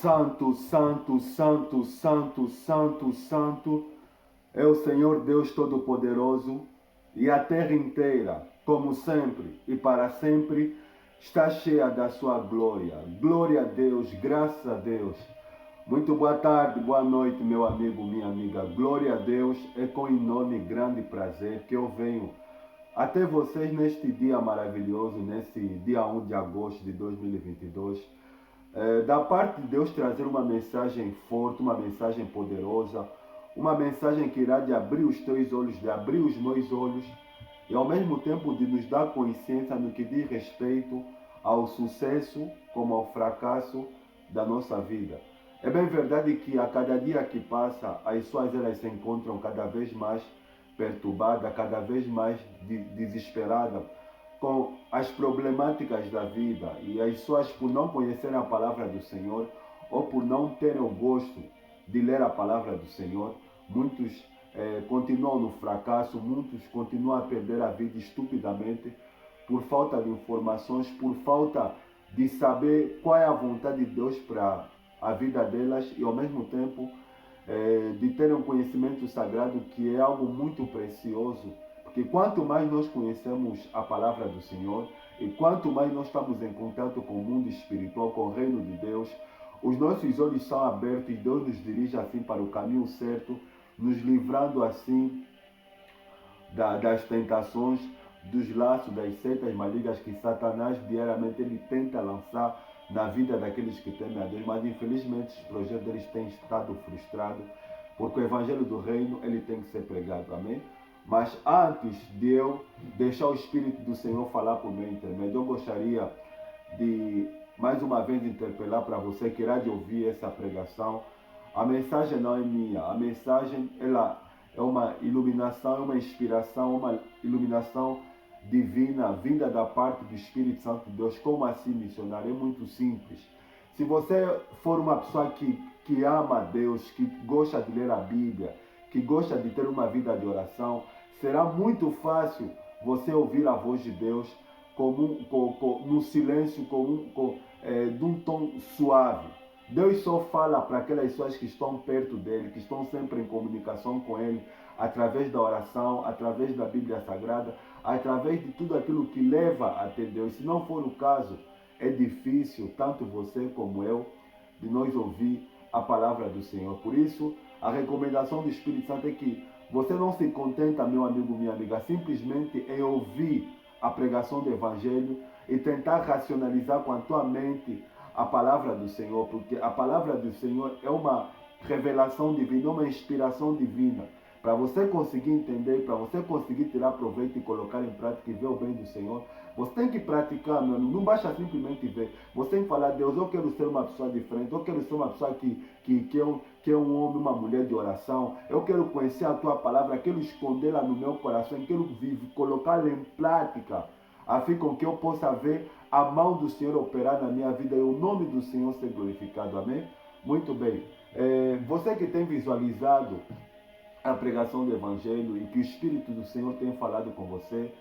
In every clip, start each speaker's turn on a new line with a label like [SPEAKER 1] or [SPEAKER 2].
[SPEAKER 1] Santo, santo, santo, santo, santo, santo é o Senhor Deus Todo-Poderoso, e a terra inteira, como sempre e para sempre, está cheia da sua glória. Glória a Deus, graças a Deus. Muito boa tarde, boa noite, meu amigo, minha amiga. Glória a Deus. É com enorme e grande prazer que eu venho até vocês neste dia maravilhoso, nesse dia 1 de agosto de 2022. Da parte de Deus trazer uma mensagem forte, uma mensagem poderosa, uma mensagem que irá de abrir os teus olhos, de abrir os meus olhos, e ao mesmo tempo de nos dar consciência no que diz respeito ao sucesso como ao fracasso da nossa vida. É bem verdade que a cada dia que passa, as pessoas elas se encontram cada vez mais perturbadas, cada vez mais desesperadas com as problemáticas da vida, e as pessoas, por não conhecerem a palavra do Senhor ou por não terem o gosto de ler a palavra do Senhor, muitos continuam no fracasso, muitos continuam a perder a vida estupidamente por falta de informações, por falta de saber qual é a vontade de Deus para a vida delas, e ao mesmo tempo de terem um conhecimento sagrado, que é algo muito precioso. Porque quanto mais nós conhecemos a palavra do Senhor e quanto mais nós estamos em contato com o mundo espiritual, com o reino de Deus, os nossos olhos são abertos e Deus nos dirige assim para o caminho certo, nos livrando assim das tentações, dos laços, das setas malignas que Satanás diariamente ele tenta lançar na vida daqueles que temem a Deus. Mas infelizmente os projetos deles têm estado frustrados, porque o evangelho do reino ele tem que ser pregado. Amém? Mas antes de eu deixar o Espírito do Senhor falar por meu intermédio, eu gostaria de mais uma vez interpelar para você que irá de ouvir essa pregação. A mensagem não é minha, a mensagem ela é uma iluminação, é uma inspiração, uma iluminação divina, vinda da parte do Espírito Santo de Deus. Como assim, missionário? É muito simples. Se você for uma pessoa que ama a Deus, que gosta de ler a Bíblia, que gosta de ter uma vida de oração, será muito fácil você ouvir a voz de Deus no silêncio, de um tom suave. Deus só fala para aquelas pessoas que estão perto dele, que estão sempre em comunicação com ele, através da oração, através da Bíblia Sagrada, através de tudo aquilo que leva até Deus. Se não for o caso, é difícil, tanto você como eu, de nós ouvir a palavra do Senhor. Por isso, a recomendação do Espírito Santo é que você não se contenta, meu amigo, minha amiga, simplesmente em ouvir a pregação do Evangelho e tentar racionalizar com a tua mente a palavra do Senhor, porque a palavra do Senhor é uma revelação divina, uma inspiração divina. Para você conseguir entender, para você conseguir tirar proveito e colocar em prática e ver o bem do Senhor, você tem que praticar, meu amigo. Não basta simplesmente ver. Você tem que falar: Deus, eu quero ser uma pessoa diferente, eu quero ser uma pessoa que é um homem, uma mulher de oração. Eu quero conhecer a tua palavra, quero escondê-la no meu coração, quero colocá-la em prática, a fim com que eu possa ver a mão do Senhor operar na minha vida e o nome do Senhor ser glorificado. Amém? Muito bem. Você que tem visualizado a pregação do Evangelho e que o Espírito do Senhor tem falado com você,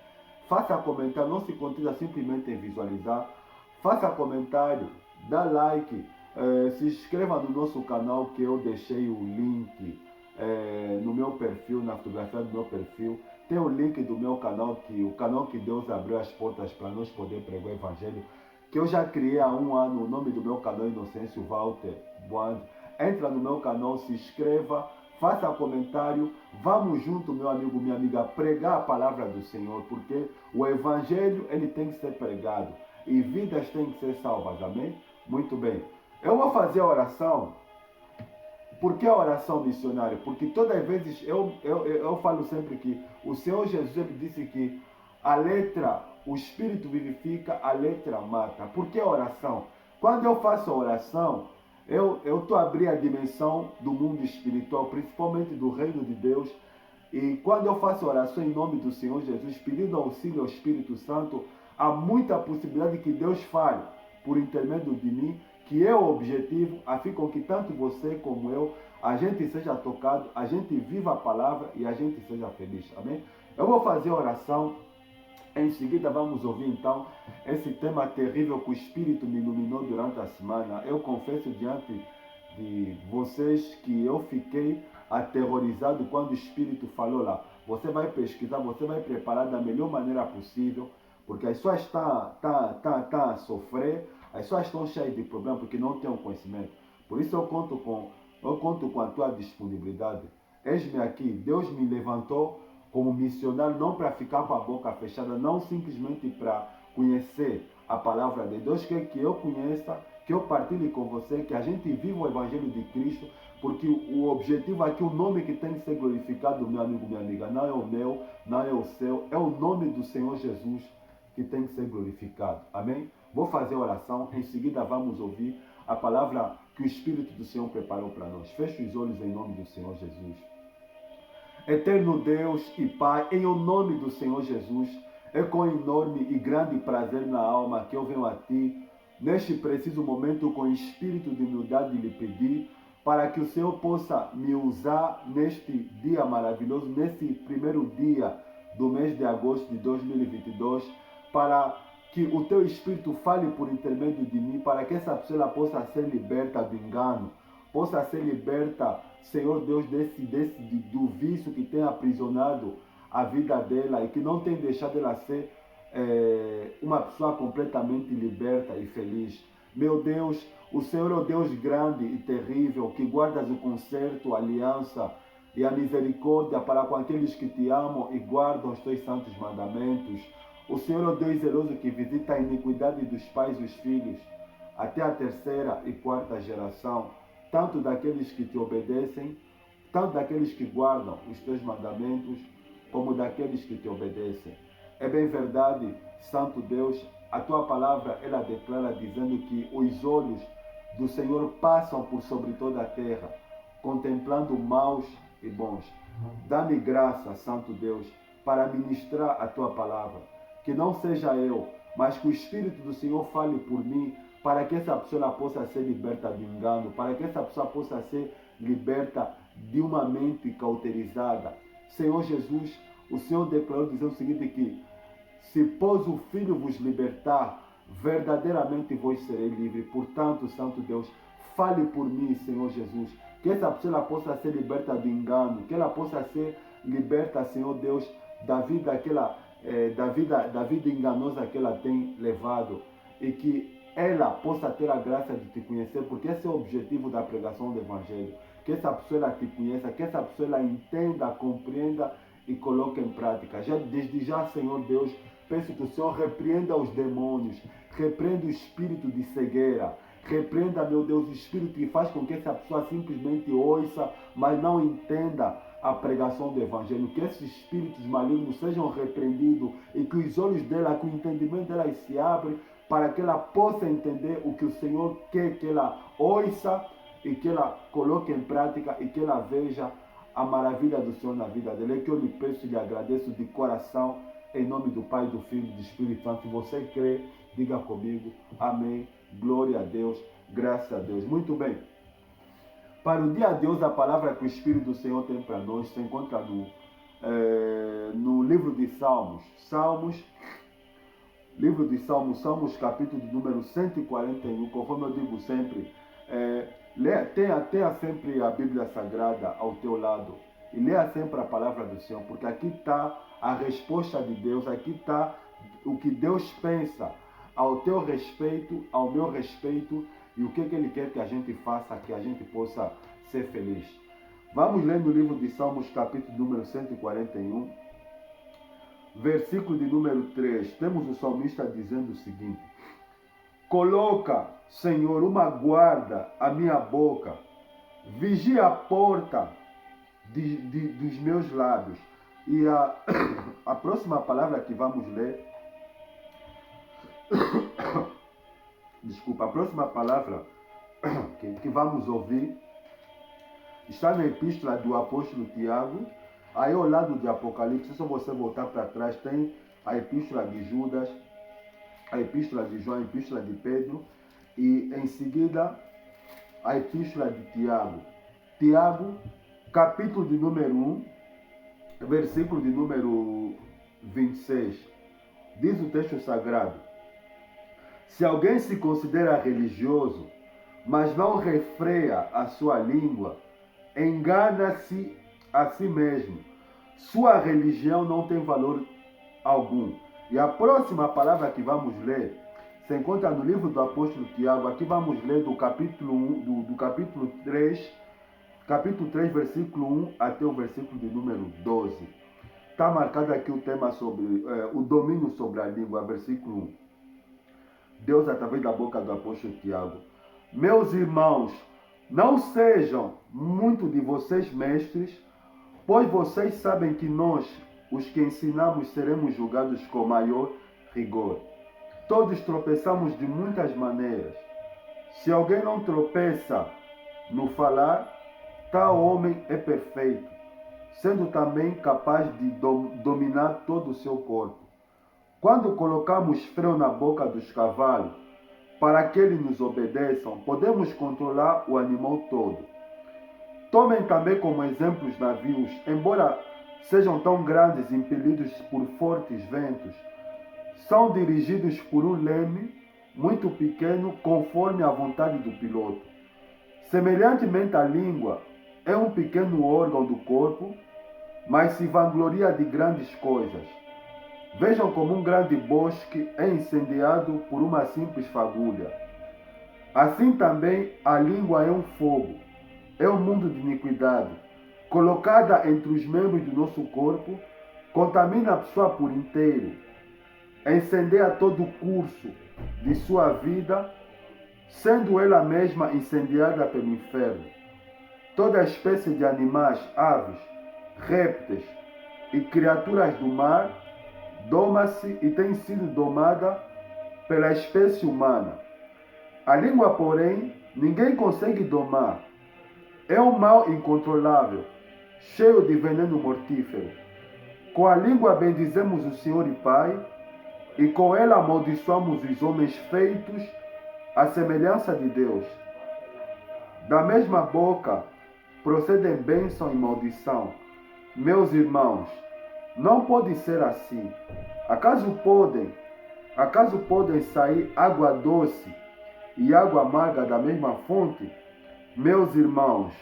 [SPEAKER 1] faça comentário, não se contenha simplesmente em visualizar. Faça comentário, dá like, se inscreva no nosso canal, que eu deixei o link no meu perfil, na fotografia do meu perfil. Tem o link do meu canal, o canal que Deus abriu as portas para nós poder pregar o Evangelho, que eu já criei há 1 ano. O nome do meu canal é Inocêncio Walter Bond. Entra no meu canal, se inscreva, faça comentário, vamos junto, meu amigo, minha amiga, pregar a palavra do Senhor, porque o Evangelho ele tem que ser pregado e vidas têm que ser salvas. Amém? Muito bem. Eu vou fazer a oração. Por que a oração, missionário? Porque todas as vezes eu falo sempre que o Senhor Jesus ele disse que a letra, o Espírito vivifica, a letra mata. Por que a oração? Quando eu faço a oração, eu estou abrindo a dimensão do mundo espiritual, principalmente do reino de Deus. E quando eu faço oração em nome do Senhor Jesus, pedindo auxílio ao Espírito Santo, há muita possibilidade que Deus fale por intermédio de mim, que é o objetivo, a fim com que tanto você como eu, a gente seja tocado, a gente viva a palavra e a gente seja feliz. Amém? Eu vou fazer a oração Em seguida vamos ouvir então esse tema terrível que o Espírito me iluminou durante a semana. Eu confesso diante de vocês que eu fiquei aterrorizado quando o Espírito falou lá. Você vai pesquisar, você vai preparar da melhor maneira possível, porque as pessoas estão a sofrer, as pessoas estão cheias de problemas porque não têm o conhecimento. Por isso eu conto com a tua disponibilidade. Eis-me aqui, Deus me levantou como missionário não para ficar com a boca fechada, não simplesmente para conhecer a palavra de Deus, quer que eu conheça, que eu partilhe com você, que a gente viva o Evangelho de Cristo, porque o objetivo aqui, o nome que tem que ser glorificado, meu amigo, minha amiga, não é o meu, não é o seu, é o nome do Senhor Jesus que tem que ser glorificado. Amém? Vou fazer a oração, em seguida vamos ouvir a palavra que o Espírito do Senhor preparou para nós. Feche os olhos em nome do Senhor Jesus. Eterno Deus e Pai, em o nome do Senhor Jesus, é com enorme e grande prazer na alma que eu venho a Ti, neste preciso momento, com espírito de humildade, lhe pedir, para que o Senhor possa me usar neste dia maravilhoso, nesse primeiro dia do mês de agosto de 2022, para que o Teu Espírito fale por intermédio de mim, para que essa pessoa possa ser liberta do engano, possa ser liberta, Senhor Deus, do vício que tem aprisionado a vida dela e que não tem deixado ela ser uma pessoa completamente liberta e feliz. Meu Deus, o Senhor é o Deus grande e terrível, que guardas o concerto, a aliança e a misericórdia para com aqueles que te amam e guardam os teus santos mandamentos. O Senhor é o Deus zeloso que visita a iniquidade dos pais e dos filhos, até a terceira e quarta geração, tanto daqueles que te obedecem, tanto daqueles que guardam os teus mandamentos, como daqueles que te obedecem. É bem verdade, Santo Deus, a tua palavra, ela declara dizendo que os olhos do Senhor passam por sobre toda a terra, contemplando maus e bons. Dá-me graça, Santo Deus, para ministrar a tua palavra. Que não seja eu, mas que o Espírito do Senhor fale por mim, para que essa pessoa possa ser liberta do engano, para que essa pessoa possa ser liberta de uma mente cauterizada. Senhor Jesus, o Senhor declarou dizendo o seguinte, que se pôs o Filho vos libertar, verdadeiramente vós sereis livres. Portanto, Santo Deus, fale por mim, Senhor Jesus, que essa pessoa possa ser liberta do engano, que ela possa ser liberta, Senhor Deus, da vida da vida enganosa que ela tem levado, e que ela possa ter a graça de te conhecer, porque esse é o objetivo da pregação do Evangelho, que essa pessoa te conheça, que essa pessoa entenda, compreenda e coloque em prática. Desde já, Senhor Deus, peço que o Senhor repreenda os demônios, repreenda o espírito de cegueira, repreenda, meu Deus, o espírito que faz com que essa pessoa simplesmente ouça, mas não entenda a pregação do Evangelho. Que esses espíritos malignos sejam repreendidos e que os olhos dela, que o entendimento dela se abre, para que ela possa entender o que o Senhor quer que ela ouça e que ela coloque em prática e que ela veja a maravilha do Senhor na vida dela. É que eu lhe peço e lhe agradeço de coração, em nome do Pai, do Filho e do Espírito Santo. Se você crê, diga comigo, amém, glória a Deus, graças a Deus. Muito bem. Para o dia de hoje, a palavra que o Espírito do Senhor tem para nós se encontra no livro de Salmos, livro de Salmos, capítulo de número 141, conforme eu digo sempre, tenha sempre a Bíblia Sagrada ao teu lado e leia sempre a palavra do Senhor, porque aqui está a resposta de Deus, aqui está o que Deus pensa ao teu respeito, ao meu respeito, e o que Ele quer que a gente faça, que a gente possa ser feliz. Vamos ler no livro de Salmos, capítulo número 141, versículo de número 3. Temos o salmista dizendo o seguinte: coloca, Senhor, uma guarda à minha boca, vigia a porta dos meus lábios. E a próxima palavra que vamos ler, desculpa, a próxima palavra que vamos ouvir está na epístola do apóstolo Tiago. Aí ao lado de Apocalipse, se você voltar para trás, tem a epístola de Judas, a epístola de João, a epístola de Pedro, e em seguida a epístola de Tiago. Tiago, capítulo de número 1, versículo de número 26. diz o texto sagrado: se alguém se considera religioso, mas não refreia a sua língua, engana-se a si mesmo. Sua religião não tem valor algum. E a próxima palavra que vamos ler se encontra no livro do apóstolo Tiago. Aqui vamos ler do capítulo 1, do capítulo 3, versículo 1 até o versículo de número 12. Está marcado aqui o tema sobre o domínio sobre a língua, versículo 1. Deus, através da boca do apóstolo Tiago: meus irmãos, não sejam muito de vocês mestres, pois vocês sabem que nós, os que ensinamos, seremos julgados com maior rigor. Todos tropeçamos de muitas maneiras. Se alguém não tropeça no falar, tal homem é perfeito, sendo também capaz de dominar todo o seu corpo. Quando colocamos freio na boca dos cavalos, para que eles nos obedeçam, podemos controlar o animal todo. Tomem também como exemplo os navios, embora sejam tão grandes, impelidos por fortes ventos, são dirigidos por um leme muito pequeno, conforme a vontade do piloto. Semelhantemente, a língua é um pequeno órgão do corpo, mas se vangloria de grandes coisas. Vejam como um grande bosque é incendiado por uma simples fagulha. Assim também a língua é um fogo, é um mundo de iniquidade. Colocada entre os membros do nosso corpo, contamina a pessoa por inteiro, incendeia todo o curso de sua vida, sendo ela mesma incendiada pelo inferno. Toda espécie de animais, aves, répteis e criaturas do mar doma-se e tem sido domada pela espécie humana. A língua, porém, ninguém consegue domar. É um mal incontrolável, cheio de veneno mortífero. Com a língua bendizemos o Senhor e Pai, e com ela amaldiçoamos os homens feitos à semelhança de Deus. Da mesma boca procedem bênção e maldição. Meus irmãos, não pode ser assim. Acaso podem sair água doce e água amarga da mesma fonte? Meus irmãos,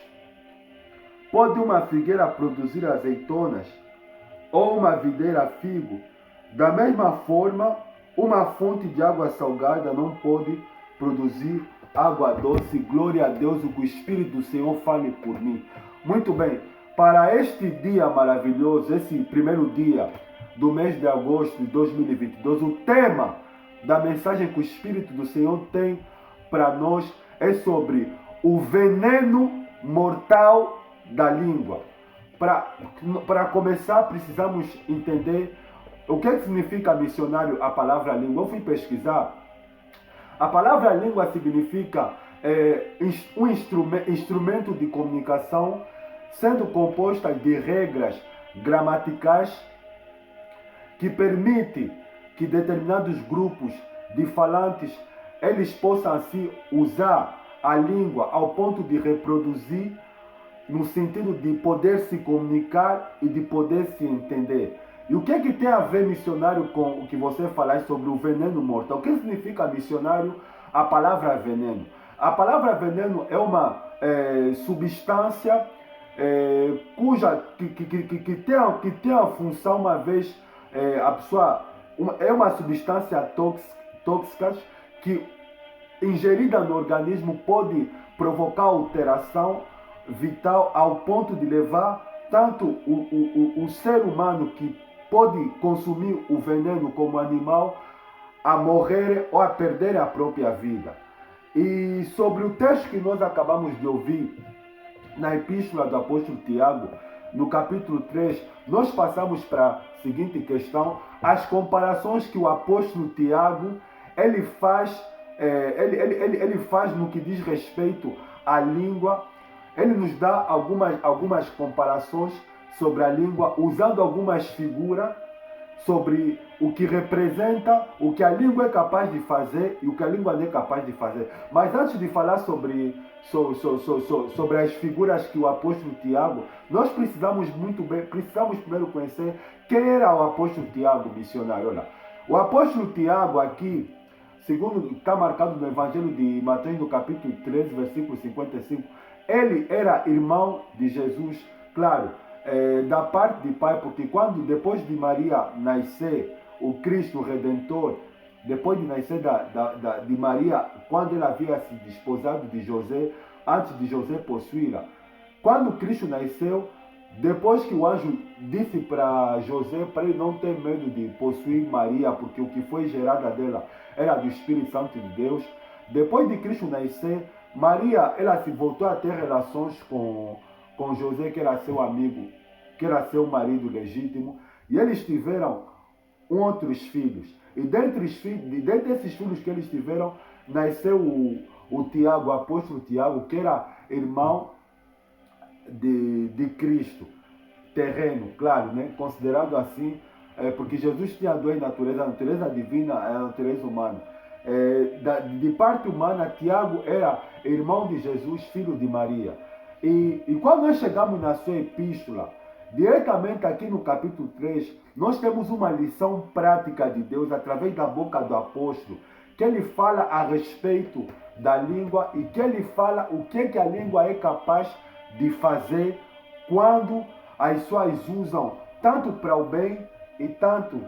[SPEAKER 1] pode uma figueira produzir azeitonas ou uma videira figo? Da mesma forma, uma fonte de água salgada não pode produzir água doce. Glória a Deus, o Espírito do Senhor fale por mim. Muito bem, para este dia maravilhoso, esse primeiro dia do mês de agosto de 2022, o tema da mensagem que o Espírito do Senhor tem para nós é sobre o veneno mortal da língua. Para começar, precisamos entender o que significa missionário a palavra língua. Eu fui pesquisar. A palavra língua significa um instrumento de comunicação, sendo composta de regras gramaticais que permite que determinados grupos de falantes eles possam assim usar a língua ao ponto de reproduzir, no sentido de poder se comunicar e de poder se entender. E o que é que tem a ver, missionário, com o que você falar sobre o veneno mortal? O que significa, missionário, a palavra veneno? A palavra veneno é uma substância que tem a função, uma vez a pessoa... é uma substância tóxica que, ingerida no organismo, pode provocar alteração vital ao ponto de levar tanto o ser humano que pode consumir o veneno como animal a morrer ou a perder a própria vida. E sobre o texto que nós acabamos de ouvir na epístola do apóstolo Tiago, no capítulo 3, nós passamos para a seguinte questão: as comparações que o apóstolo Tiago ele faz no que diz respeito à língua. Ele nos dá algumas comparações sobre a língua, usando algumas figuras sobre o que representa, o que a língua é capaz de fazer e o que a língua não é capaz de fazer. Mas antes de falar sobre as figuras que o apóstolo Tiago, nós precisamos primeiro conhecer quem era o apóstolo Tiago, missionário. Olha, O apóstolo Tiago aqui, segundo está marcado no Evangelho de Mateus, no capítulo 13, versículo 55, ele era irmão de Jesus, claro, da parte de pai, porque quando, depois de Maria nascer, o Cristo Redentor, depois de nascer de Maria, quando ela havia se desposado de José, antes de José possuí-la, quando Cristo nasceu, depois que o anjo disse para José para ele não ter medo de possuir Maria, porque o que foi gerada dela era do Espírito Santo de Deus, depois de Cristo nascer, Maria ela se voltou a ter relações com José, que era seu amigo, que era seu marido legítimo, e eles tiveram outros filhos. E dentre esses filhos que eles tiveram, nasceu o Tiago, o apóstolo Tiago, que era irmão de Cristo, terreno, claro, né? Considerado assim, porque Jesus tinha duas naturezas, a natureza divina e a natureza humana. De parte humana, Tiago era irmão de Jesus, filho de Maria. E quando nós chegamos na sua epístola, diretamente aqui no capítulo 3, nós temos uma lição prática de Deus através da boca do apóstolo, que ele fala a respeito da língua e que ele fala o que a língua é capaz de fazer quando as pessoas usam tanto para o bem e tanto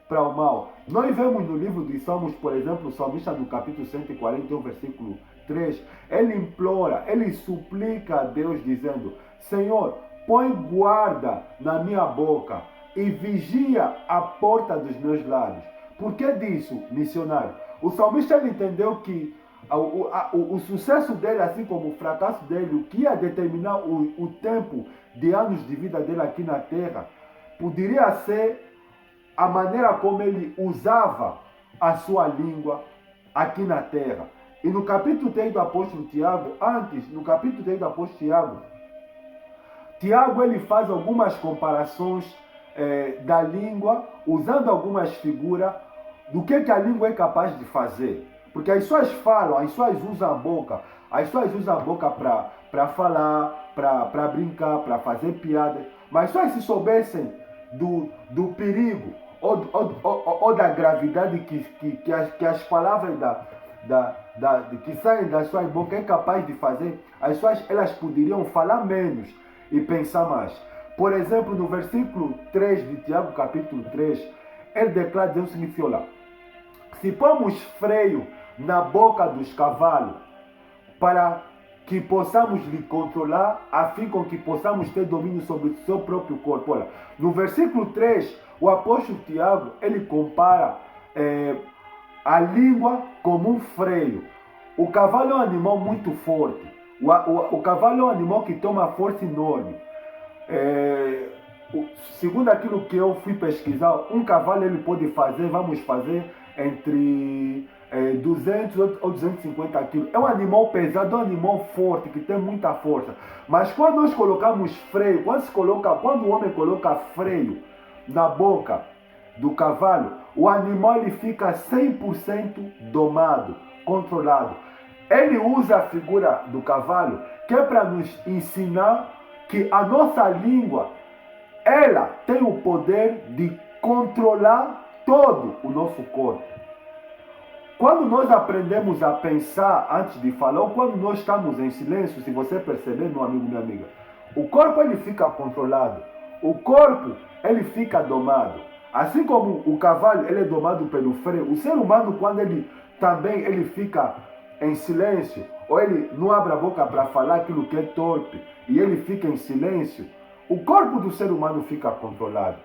[SPEAKER 1] para o mal. Nós vemos no livro de Salmos, por exemplo, o salmista do capítulo 141, versículo 3, ele implora, ele suplica a Deus dizendo: Senhor, põe guarda na minha boca e vigia a porta dos meus lábios. Por que disso, missionário? O salmista ele entendeu que o sucesso dele, assim como o fracasso dele, o que ia determinar o tempo de anos de vida dele aqui na terra, poderia ser a maneira como ele usava a sua língua aqui na terra. E no capítulo 3 do apóstolo Tiago, no capítulo 3 do apóstolo Tiago ele faz algumas comparações da língua, usando algumas figuras do que a língua é capaz de fazer. Porque as pessoas falam, as pessoas usam a boca, para falar, para brincar, para fazer piada. Mas só se soubessem do perigo ou da gravidade que as palavras que saem das suas bocas é capaz de fazer, as pessoas elas poderiam falar menos e pensar mais. Por exemplo, no versículo 3 de Tiago, capítulo 3, ele declara dizendo o seguinte: olha, se pomos freio na boca dos cavalos para que possamos lhe controlar, a fim com que possamos ter domínio sobre o seu próprio corpo. Olha, no versículo 3, o apóstolo Tiago, ele compara a língua como um freio. O cavalo é um animal muito forte. O cavalo é um animal que toma força enorme. Segundo aquilo que eu fui pesquisar, um cavalo ele pode fazer, vamos fazer, entre 200 ou 250 quilos. É um animal pesado, é um animal forte, que tem muita força. Mas quando nós colocamos freio, quando o homem coloca freio na boca do cavalo, o animal ele fica 100% domado, controlado. Ele usa a figura do cavalo, que é para nos ensinar que a nossa língua, ela tem o poder de controlar todo o nosso corpo. Quando nós aprendemos a pensar antes de falar, ou quando nós estamos em silêncio, se você perceber, meu amigo, minha amiga, o corpo ele fica controlado, o corpo ele fica domado. Assim como o cavalo ele é domado pelo freio, o ser humano quando ele fica em silêncio, ou ele não abre a boca para falar aquilo que é torpe, e ele fica em silêncio, o corpo do ser humano fica controlado.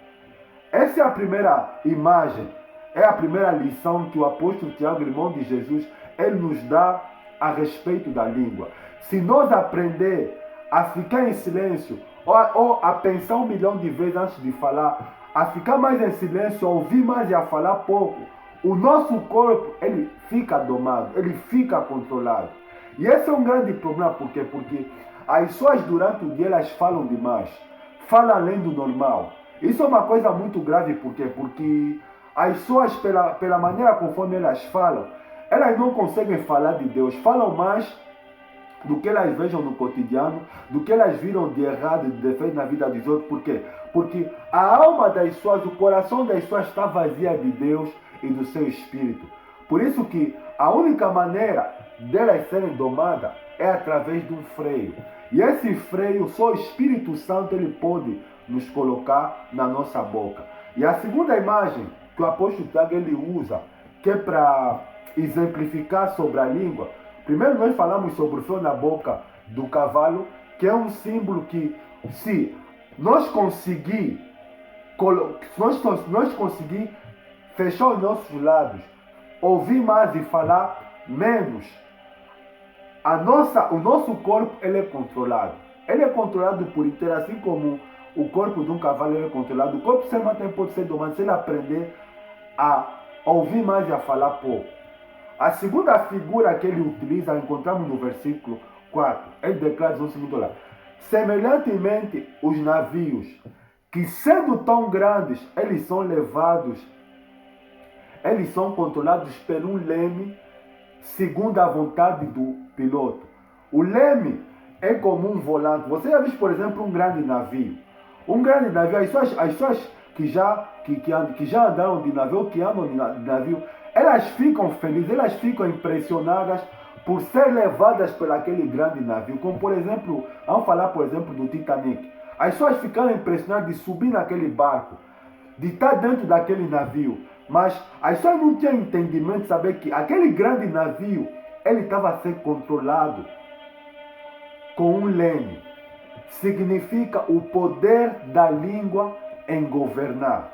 [SPEAKER 1] Essa é a primeira imagem, é a primeira lição que o apóstolo Tiago, irmão de Jesus, ele nos dá a respeito da língua. Se nós aprender a ficar em silêncio, ou a pensar 1 milhão de vezes antes de falar, a ficar mais em silêncio, a ouvir mais e a falar pouco, o nosso corpo ele fica domado, ele fica controlado. E esse é um grande problema, por quê? Porque as pessoas durante o dia elas falam demais, falam além do normal. Isso é uma coisa muito grave, por quê? Porque as pessoas, pela maneira conforme elas falam, elas não conseguem falar de Deus, falam mais do que elas vejam no cotidiano, do que elas viram de errado e de defeito na vida dos outros. Por quê? Porque a alma das pessoas, o coração das pessoas está vazia de Deus e do seu espírito. Por isso que a única maneira delas serem domadas é através de um freio. E esse freio, só o Espírito Santo ele pode nos colocar na nossa boca. E a segunda imagem que o apóstolo Tiago ele usa, que é para exemplificar sobre a língua. Primeiro nós falamos sobre o freio na boca do cavalo, que é um símbolo que, se nós conseguir fechar os nossos lábios, ouvir mais e falar menos, o nosso corpo ele é controlado. Ele é controlado por inteiro, assim como o corpo de um cavalo ele é controlado. O corpo humano também pode ser domado se ele aprender a ouvir mais e a falar pouco. A segunda figura que ele utiliza, encontramos no versículo 4. Ele declara o seguinte: olha, semelhantemente os navios, que sendo tão grandes, eles são controlados por um leme, segundo a vontade do piloto. O leme é como um volante. Você já viu, por exemplo, um grande navio? Um grande navio, as pessoas que já andaram de navio, ou que andam de navio, elas ficam felizes, elas ficam impressionadas por ser levadas por aquele grande navio. Como, por exemplo, vamos falar, por exemplo, do Titanic. As pessoas ficaram impressionadas de subir naquele barco, de estar dentro daquele navio. Mas as pessoas não tinham entendimento de saber que aquele grande navio, ele estava a ser controlado com um leme. Significa o poder da língua em governar.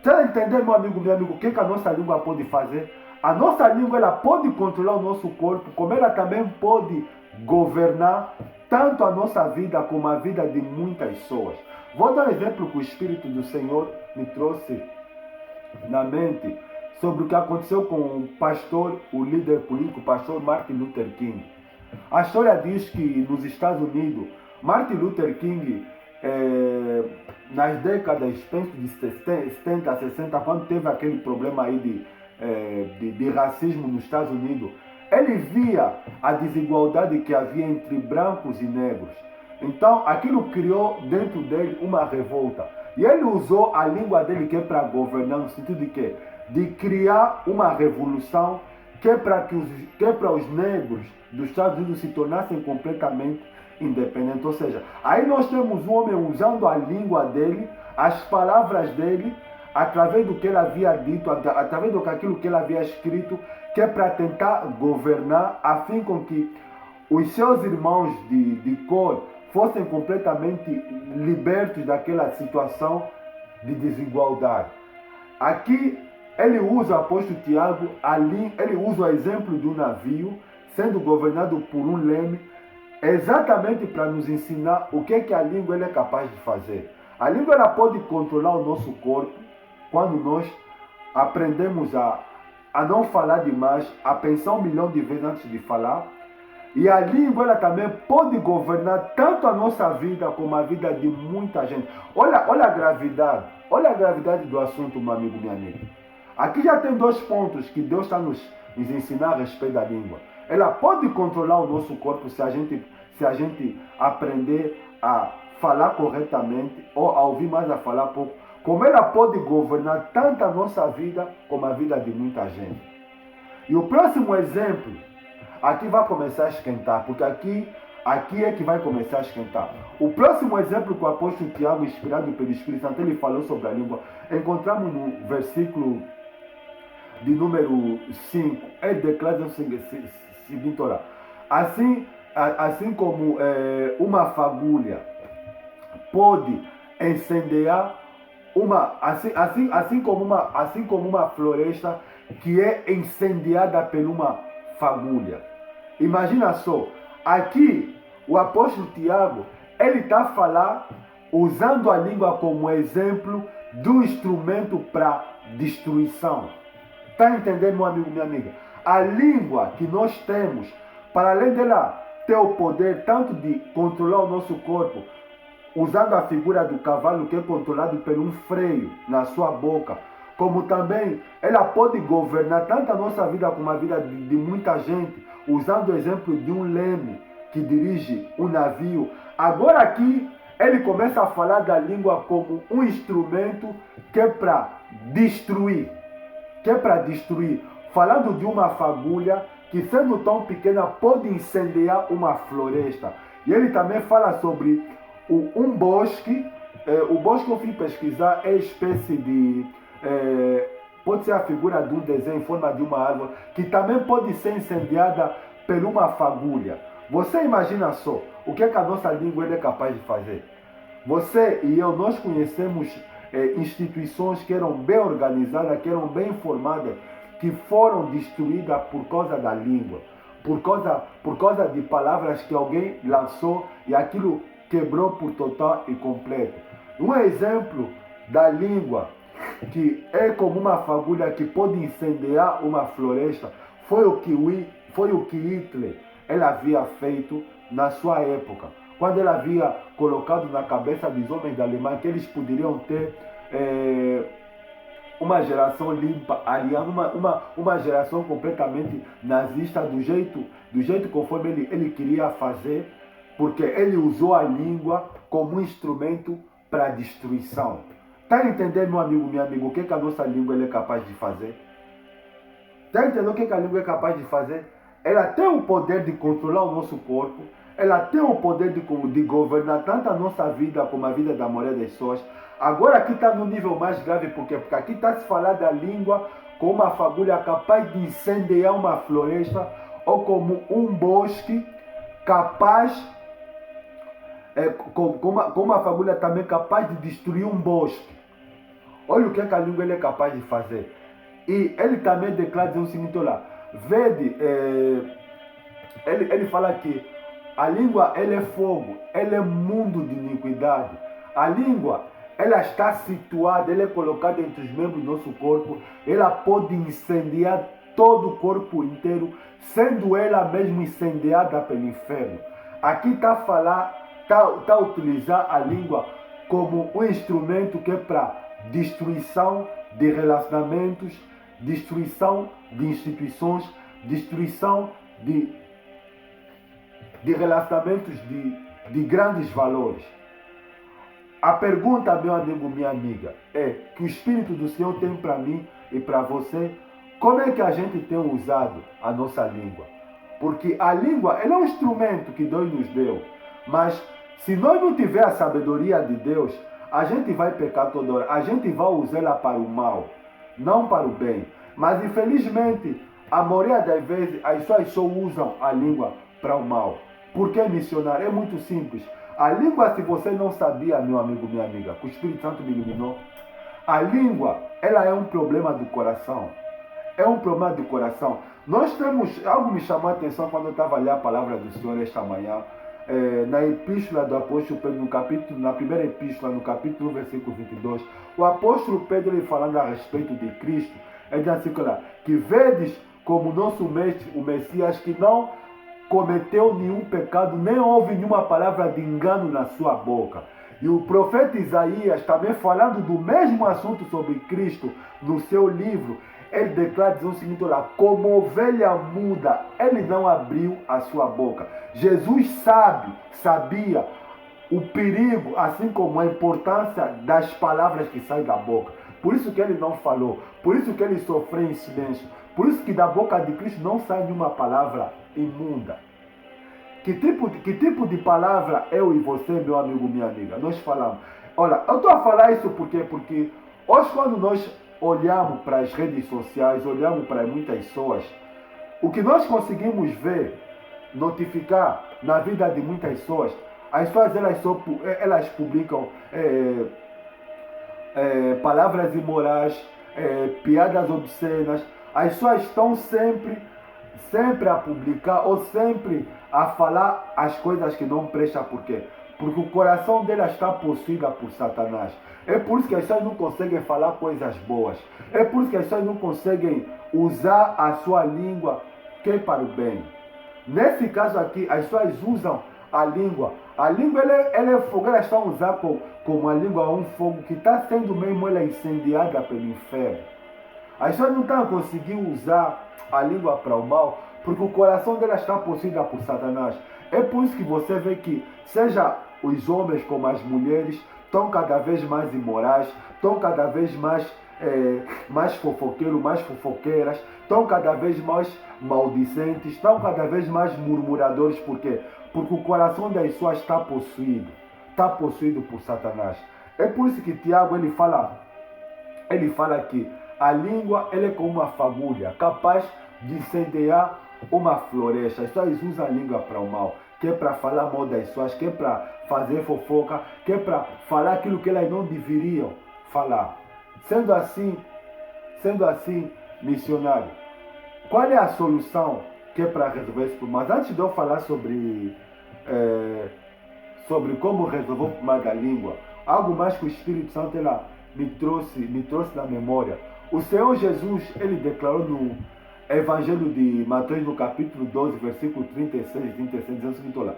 [SPEAKER 1] Você entender, meu amigo, o que a nossa língua pode fazer? A nossa língua ela pode controlar o nosso corpo, como ela também pode governar tanto a nossa vida como a vida de muitas pessoas. Vou dar um exemplo que o Espírito do Senhor me trouxe na mente sobre o que aconteceu com o pastor, o líder político, o pastor Martin Luther King. A história diz que nos Estados Unidos, Martin Luther King, nas décadas de 70, 60, quando teve aquele problema aí de racismo nos Estados Unidos, ele via a desigualdade que havia entre brancos e negros. Então aquilo criou dentro dele uma revolta. E ele usou a língua dele que é para governar, no sentido de quê? De criar uma revolução que é para os negros dos Estados Unidos se tornassem completamente independentes. Ou seja, aí nós temos um homem usando a língua dele, as palavras dele, através do que ele havia dito, através daquilo que ele havia escrito, que é para tentar governar, a fim com que os seus irmãos de cor fossem completamente libertos daquela situação de desigualdade. Aqui ele usa, o apóstolo Tiago, ele usa o exemplo do navio sendo governado por um leme, exatamente para nos ensinar o que a língua é capaz de fazer. A língua ela pode controlar o nosso corpo quando nós aprendemos a não falar demais, a pensar 1 milhão de vezes antes de falar. E a língua ela também pode governar tanto a nossa vida como a vida de muita gente. Olha a gravidade do assunto, meu amigo, minha amiga. Aqui já tem 2 pontos que Deus está nos ensinar a respeito da língua. Ela pode controlar o nosso corpo se a gente aprender a falar corretamente ou a ouvir mais a falar pouco. Como ela pode governar tanto a nossa vida como a vida de muita gente. E o próximo exemplo, aqui vai começar a esquentar, porque aqui é que vai começar a esquentar. O próximo exemplo que o apóstolo Tiago, inspirado pelo Espírito Santo, ele falou sobre a língua, encontramos no versículo de número 5. Ele declara o seguinte: olha, assim como uma fagulha pode incendiar assim como uma floresta que é incendiada por uma fagulha. Imagina só, aqui o apóstolo Tiago, ele está a falar usando a língua como exemplo do instrumento para destruição. Está entendendo, meu amigo, minha amiga? A língua que nós temos, para além dela ter o poder tanto de controlar o nosso corpo, usando a figura do cavalo que é controlado por um freio na sua boca, como também ela pode governar tanto a nossa vida como a vida de muita gente, usando o exemplo de um leme que dirige um navio. Agora aqui ele começa a falar da língua como um instrumento que é para destruir, que é para destruir. Falando de uma fagulha que, sendo tão pequena, pode incendiar uma floresta. E ele também fala sobre um bosque. O bosque eu fui pesquisar é espécie de... pode ser a figura de um desenho em forma de uma árvore, que também pode ser incendiada por uma fagulha. Você imagina só o que a nossa língua é capaz de fazer. Você e eu, nós conhecemos instituições que eram bem organizadas, que eram bem formadas, que foram destruídas por causa da língua, por causa de palavras que alguém lançou e aquilo quebrou por total e completo. Um exemplo da língua que é como uma fagulha que pode incendiar uma floresta foi o que Hitler havia feito na sua época, quando ele havia colocado na cabeça dos homens da Alemanha que eles poderiam ter uma geração limpa, ariana, uma geração completamente nazista, do jeito conforme ele queria fazer, porque ele usou a língua como um instrumento para destruição. Está entendendo, meu amigo, minha amiga, o que a nossa língua é capaz de fazer? Está entendendo o que a língua é capaz de fazer? Ela tem o poder de controlar o nosso corpo, ela tem o poder de governar tanto a nossa vida como a vida da maioria das pessoas. Agora aqui está no nível mais grave, porque aqui está se falar da língua como uma fagulha capaz de incendiar uma floresta, ou como um bosque capaz, como uma fagulha também capaz de destruir um bosque. Olha o que a língua é capaz de fazer. E ele também declara o seguinte, olha, vede, ele fala que a língua ela é fogo, ela é mundo de iniquidade. A língua, ela está situada, ela é colocada entre os membros do nosso corpo, ela pode incendiar todo o corpo inteiro, sendo ela mesmo incendiada pelo inferno. Aqui está a falar, está a utilizar a língua como um instrumento que é para destruição de relacionamentos, destruição de instituições, destruição de relacionamentos de grandes valores. A pergunta, meu amigo, minha amiga, é que o Espírito do Senhor tem para mim e para você: como é que a gente tem usado a nossa língua? Porque a língua ela é um instrumento que Deus nos deu, mas se nós não tiver a sabedoria de Deus, a gente vai pecar toda hora, a gente vai usá-la para o mal, não para o bem. Mas infelizmente, a maioria das vezes, as pessoas só usam a língua para o mal. Por que missionário? É muito simples. A língua, se você não sabia, meu amigo, minha amiga, que o Espírito Santo me iluminou, a língua, ela é um problema do coração. É um problema do coração. Nós temos, algo me chamou a atenção quando eu estava a ler a palavra do Senhor esta manhã, na epístola do apóstolo Pedro, na primeira epístola, no capítulo 1, versículo 22, o apóstolo Pedro, ele falando a respeito de Cristo, ele diz assim, que vedes como nosso mestre, o Messias, que não cometeu nenhum pecado, nem houve nenhuma palavra de engano na sua boca. E o profeta Isaías, também falando do mesmo assunto sobre Cristo, no seu livro, ele declara, diz o seguinte, olha, como ovelha muda, ele não abriu a sua boca. Jesus sabia o perigo, assim como a importância das palavras que saem da boca. Por isso que ele não falou, por isso que ele sofreu em silêncio, por isso que da boca de Cristo não sai nenhuma palavra imunda. Que tipo de palavra eu e você, meu amigo, minha amiga, nós falamos? Olha, eu estou a falar isso porque hoje quando nós olhamos para as redes sociais, olhamos para muitas pessoas, o que nós conseguimos ver, notificar na vida de muitas pessoas, as pessoas elas publicam palavras imorais, piadas obscenas, as pessoas estão sempre a publicar ou sempre a falar as coisas que não prestam. Por quê? Porque o coração dela está possuído por Satanás. É por isso que as pessoas não conseguem falar coisas boas. É por isso que as pessoas não conseguem usar a sua língua que é para o bem. Nesse caso aqui, as pessoas usam a língua. A língua ela é fogo, elas estão usando como a língua um fogo que está sendo mesmo ela incendiada pelo inferno. As pessoas não estão conseguindo usar a língua para o mal, porque o coração dela está possuído por Satanás. É por isso que você vê que, seja os homens como as mulheres, estão cada vez mais imorais, estão cada vez mais mais fofoqueiros, mais fofoqueiras, estão cada vez mais maldicentes, estão cada vez mais murmuradores. Por quê? Porque o coração das pessoas está possuído por Satanás. É por isso que Tiago ele fala que a língua ele é como uma fagulha, capaz de incendiar uma floresta. As pessoas usam a língua para o mal, que é para falar mal das pessoas, que é para fazer fofoca, que é para falar aquilo que elas não deveriam falar. Sendo assim, missionário, qual é a solução que é para resolver esse problema? Mas antes de eu falar sobre como resolver o problema da língua, algo mais que o Espírito Santo me trouxe na memória. O Senhor Jesus, ele declarou no Evangelho de Mateus, no capítulo 12, versículo 36 e 37, dizendo o seguinte, olha,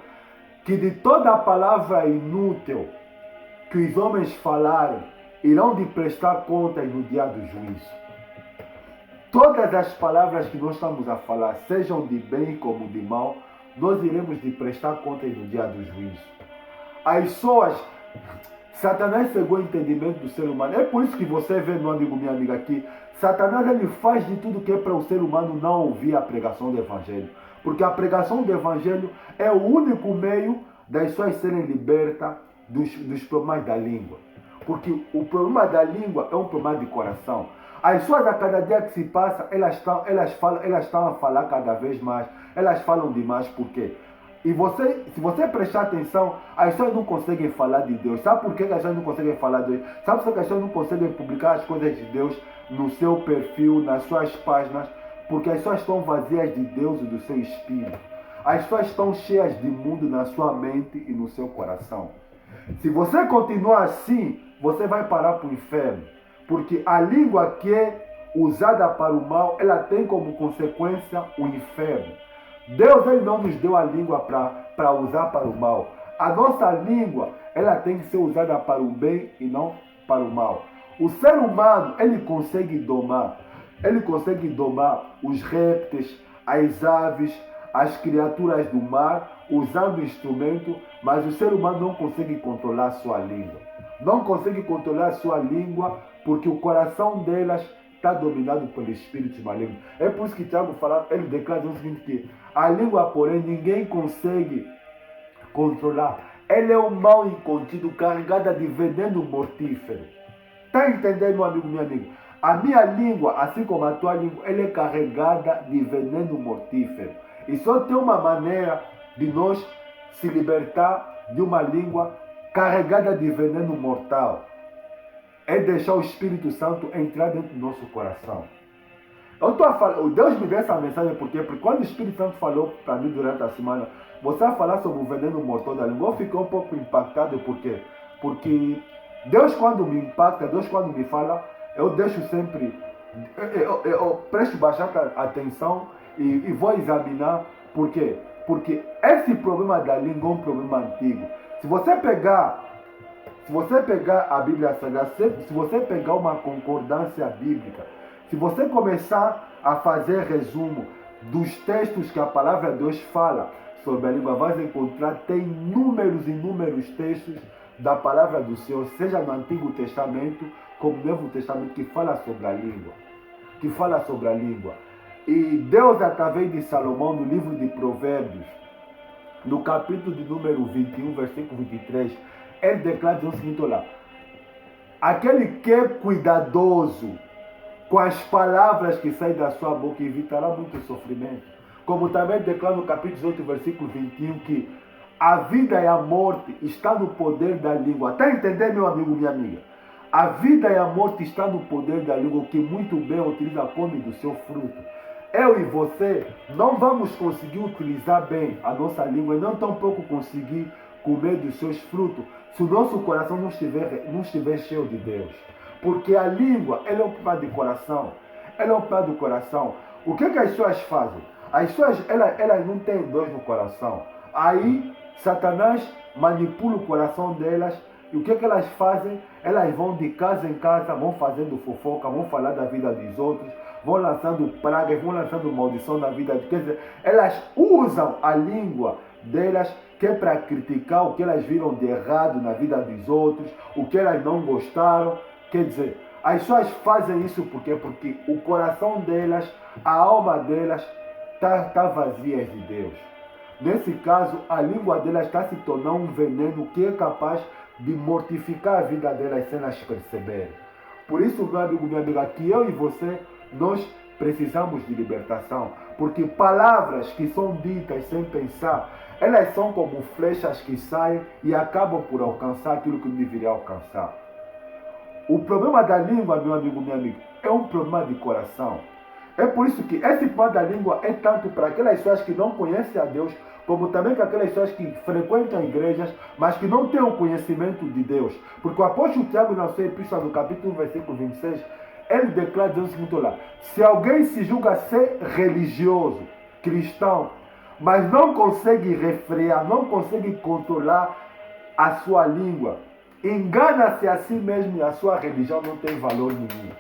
[SPEAKER 1] que de toda a palavra inútil que os homens falarem, irão de prestar contas no dia do juízo. Todas as palavras que nós estamos a falar, sejam de bem como de mal, nós iremos de prestar contas no dia do juízo. As pessoas, Satanás cegou o entendimento do ser humano. É por isso que você vê, meu amigo, minha amiga, aqui, Satanás ele faz de tudo que é para o ser humano não ouvir a pregação do Evangelho. Porque a pregação do Evangelho é o único meio das pessoas serem libertas dos problemas da língua. Porque o problema da língua é um problema de coração. As pessoas a cada dia que se passa, elas estão a falar cada vez mais. Elas falam demais. Por quê? E se você prestar atenção, as pessoas não conseguem falar de Deus. Sabe por que as pessoas não conseguem falar de Deus? Sabe por que as pessoas não conseguem publicar as coisas de Deus no seu perfil, nas suas páginas? Porque as pessoas estão vazias de Deus e do seu espírito. As pessoas estão cheias de mundo na sua mente e no seu coração. Se você continuar assim, você vai parar para o inferno. Porque a língua que é usada para o mal, ela tem como consequência o inferno. Deus ele não nos deu a língua para usar para o mal. A nossa língua ela tem que ser usada para o bem e não para o mal. O ser humano ele consegue domar os répteis, as aves, as criaturas do mar, usando instrumento, mas o ser humano não consegue controlar a sua língua. Não consegue controlar a sua língua porque o coração delas está dominado pelo espírito maligno. É por isso que Tiago fala, ele declara o seguinte, que a língua, porém, ninguém consegue controlar. Ela é um mal incontido, carregada de veneno mortífero. Está entendendo, meu amigo, minha amiga? A minha língua, assim como a tua língua, ela é carregada de veneno mortífero. E só tem uma maneira de nós se libertar de uma língua carregada de veneno mortal. É deixar o Espírito Santo entrar dentro do nosso coração. Eu estou a falar, Deus me deu essa mensagem porque quando o Espírito Santo falou para mim durante a semana, você vai falar sobre o veneno mortal da língua, eu fiquei um pouco impactado. Por quê? Porque Deus quando me impacta, Deus quando me fala, eu deixo sempre, eu presto bastante atenção e vou examinar. Por quê? Porque esse problema da língua é um problema antigo. Se você pegar a Bíblia Sagrada, se você pegar uma concordância bíblica, se você começar a fazer resumo dos textos que a palavra de Deus fala sobre a língua, vai encontrar, tem inúmeros textos da palavra do Senhor, seja no Antigo Testamento como no Novo Testamento, que fala sobre a língua. E Deus, através de Salomão, no livro de Provérbios, no capítulo de número 21, versículo 23, ele declara o seguinte, olha, aquele que é cuidadoso com as palavras que saem da sua boca evitará muito sofrimento. Como também declara no capítulo 18, versículo 21, que a vida e a morte está no poder da língua. Está entendendo, meu amigo, minha amiga? A vida e a morte está no poder da língua, que muito bem utiliza, come do seu fruto. Eu e você não vamos conseguir utilizar bem a nossa língua e não tampouco conseguir comer dos seus frutos se o nosso coração não estiver cheio de Deus. Porque a língua, ela é um problema de coração. Ela é um problema do coração. O que as pessoas fazem? As pessoas, elas não têm Deus no coração. Aí, Satanás manipula o coração delas. E o que elas fazem? Elas vão de casa em casa, vão fazendo fofoca, vão falar da vida dos outros, vão lançando pragas, vão lançando maldição na vida de... Quer dizer, elas usam a língua delas que é para criticar o que elas viram de errado na vida dos outros, o que elas não gostaram. Quer dizer, As pessoas fazem isso porque o coração delas, a alma delas está vazia de Deus. Nesse caso, a língua delas está se tornando um veneno que é capaz de mortificar a vida delas sem elas perceberem. Por isso, meu amigo, minha amiga, que eu e você, nós precisamos de libertação. Porque palavras que são ditas sem pensar, elas são como flechas que saem e acabam por alcançar aquilo que deveria alcançar. O problema da língua, meu amigo, minha amiga, é um problema de coração. É por isso que esse problema da língua é tanto para aquelas pessoas que não conhecem a Deus, como também para aquelas pessoas que frequentam igrejas, mas que não têm o conhecimento de Deus. Porque o apóstolo Tiago, na sua epístola, no capítulo 1, versículo 26, ele declara dizendo o seguinte, olha, se alguém se julga ser religioso, cristão, mas não consegue refrear, não consegue controlar a sua língua, engana-se a si mesmo e a sua religião não tem valor nenhum.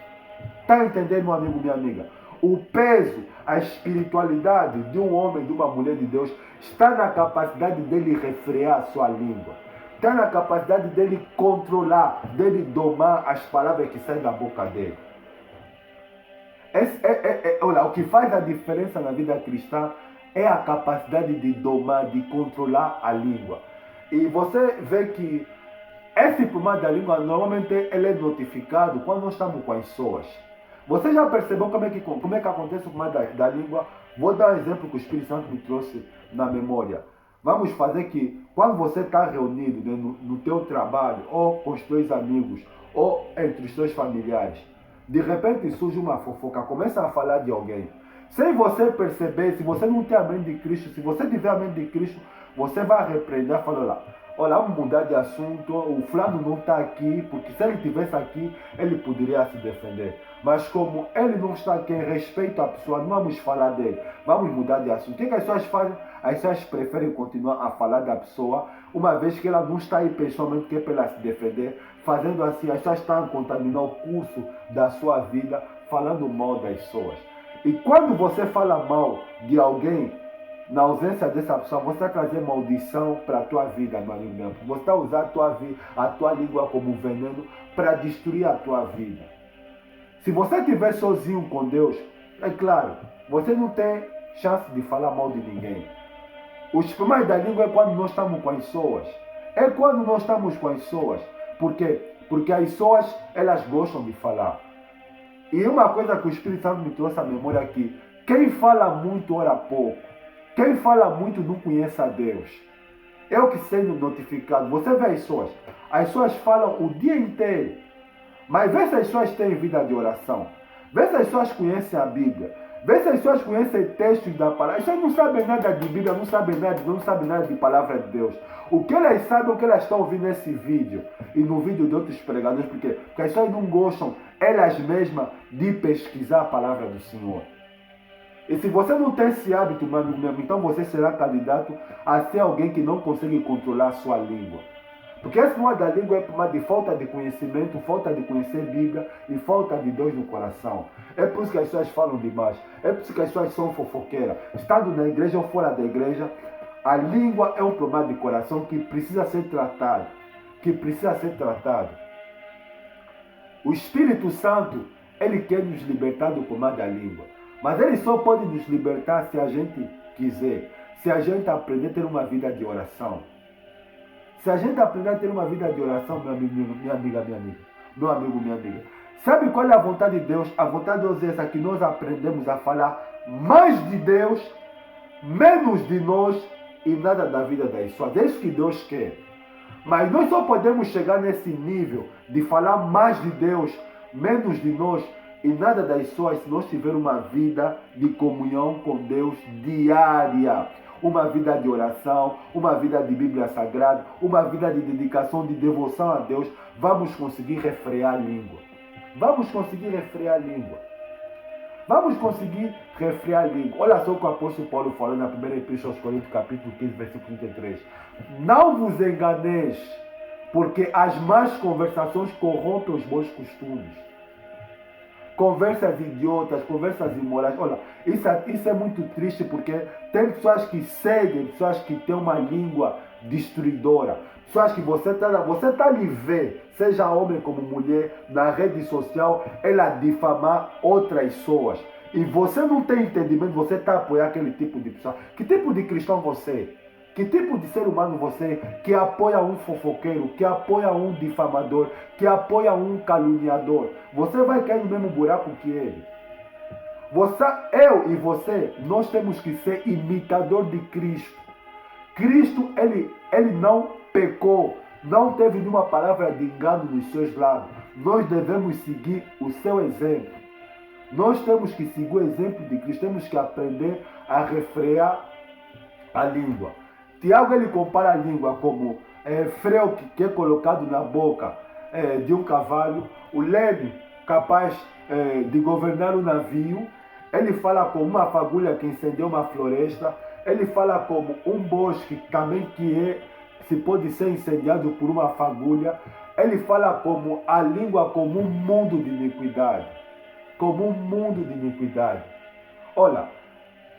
[SPEAKER 1] Está entendendo, meu amigo, minha amiga? O peso, a espiritualidade de um homem, de uma mulher de Deus, está na capacidade dele refrear a sua língua. Está na capacidade dele controlar, dele domar as palavras que saem da boca dele. Olha, o que faz a diferença na vida cristã é a capacidade de domar, de controlar a língua. E você vê que esse problema da língua, normalmente, ele é notificado quando nós estamos com as pessoas. Você já percebeu como é que acontece o problema da língua? Vou dar um exemplo que o Espírito Santo me trouxe na memória. Vamos fazer que, quando você está reunido, né, no teu trabalho, ou com os teus amigos, ou entre os teus familiares, de repente surge uma fofoca, começa a falar de alguém. Sem você perceber, se você não tem a mente de Cristo, se você tiver a mente de Cristo, você vai repreender e falar, olha, vamos mudar de assunto, o fulano não está aqui, porque se ele estivesse aqui, ele poderia se defender. Mas como ele não está aqui, em respeito à pessoa, não vamos falar dele, vamos mudar de assunto. O que as pessoas fazem? As pessoas preferem continuar a falar da pessoa, uma vez que ela não está aí pessoalmente, que é para ela se defender. Fazendo assim, as pessoas estão a contaminar o curso da sua vida, falando mal das pessoas. E quando você fala mal de alguém, na ausência dessa pessoa, você vai trazer maldição para a tua vida, meu amigo. Você vai usar a tua língua como veneno para destruir a tua vida. Se você estiver sozinho com Deus, é claro, você não tem chance de falar mal de ninguém. Os problemas da língua é quando nós estamos com as pessoas. É quando nós estamos com as pessoas. Por quê? Porque as pessoas, elas gostam de falar. E uma coisa que o Espírito Santo me trouxe à memória aqui, quem fala muito, ora pouco. Quem fala muito não conhece a Deus. Eu que sendo notificado, você vê as pessoas falam o dia inteiro, mas vê se as pessoas têm vida de oração, vê se as pessoas conhecem a Bíblia, vê se as pessoas conhecem textos da palavra. As pessoas não sabem nada de Bíblia, não sabem nada de palavra de Deus. O que elas sabem é o que elas estão ouvindo nesse vídeo e no vídeo de outros pregadores, porque as pessoas não gostam, elas mesmas, de pesquisar a palavra do Senhor. E se você não tem esse hábito, meu amigo, então você será candidato a ser alguém que não consegue controlar a sua língua. Porque esse problema da língua é problema de falta de conhecimento, falta de conhecer Bíblia e falta de Deus no coração. É por isso que as pessoas falam demais. É por isso que as pessoas são fofoqueiras. Estando na igreja ou fora da igreja, a língua é um problema de coração que precisa ser tratado. O Espírito Santo, ele quer nos libertar do problema da língua. Mas ele só pode nos libertar se a gente quiser. Se a gente aprender a ter uma vida de oração. Se a gente aprender a ter uma vida de oração, meu amigo, minha amiga, meu amigo, minha amiga. Sabe qual é a vontade de Deus? A vontade de Deus é essa, que nós aprendemos a falar mais de Deus, menos de nós e nada da vida das pessoas. É isso que Deus quer. Mas nós só podemos chegar nesse nível de falar mais de Deus, menos de nós e nada das pessoas se nós tivermos uma vida de comunhão com Deus diária. Uma vida de oração, uma vida de Bíblia Sagrada, uma vida de dedicação, de devoção a Deus. Vamos conseguir refrear a língua. Vamos conseguir refrear a língua. Olha só o que o apóstolo Paulo falou na primeira epístola aos Coríntios, capítulo 15, versículo 33. Não vos enganeis, porque as más conversações corrompem os bons costumes. Conversas idiotas, conversas imorais. Olha, isso é muito triste, porque tem pessoas que seguem, pessoas que têm uma língua destruidora. Pessoas que você tá ali ver, seja homem como mulher, na rede social, ela difamar outras pessoas. E você não tem entendimento, você está apoiando aquele tipo de pessoa. Que tipo de cristão você? Que tipo de ser humano você que apoia um fofoqueiro, que apoia um difamador, que apoia um caluniador? Você vai cair no mesmo buraco que ele. Eu e você, nós temos que ser imitador de Cristo. Cristo, ele não pecou, não teve nenhuma palavra de engano nos seus lábios. Nós devemos seguir o seu exemplo. Nós temos que seguir o exemplo de Cristo, temos que aprender a refrear a língua. Tiago, ele compara a língua como freio que é colocado na boca de um cavalo, o leme capaz de governar um navio. Ele fala como uma fagulha que incendeia uma floresta. Ele fala como um bosque também se pode ser incendiado por uma fagulha. Ele fala como a língua como um mundo de iniquidade. Como um mundo de iniquidade. Olha,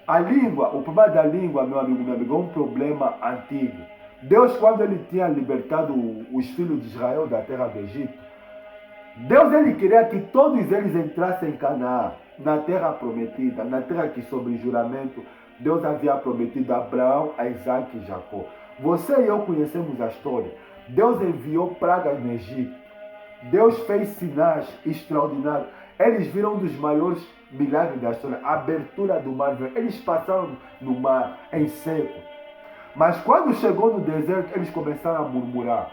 [SPEAKER 1] a língua, o problema da língua, meu amigo, é um problema antigo. Deus, quando ele tinha libertado os filhos de Israel da terra do Egito, Deus, ele queria que todos eles entrassem em Canaã, na terra prometida, na terra que sob juramento Deus havia prometido a Abraão, a Isaac e Jacó. Você e eu conhecemos a história. Deus enviou pragas no Egito. Deus fez sinais extraordinários. Eles viram um dos maiores milagres da história, a abertura do mar. Eles passaram no mar em seco. Mas quando chegou no deserto, eles começaram a murmurar.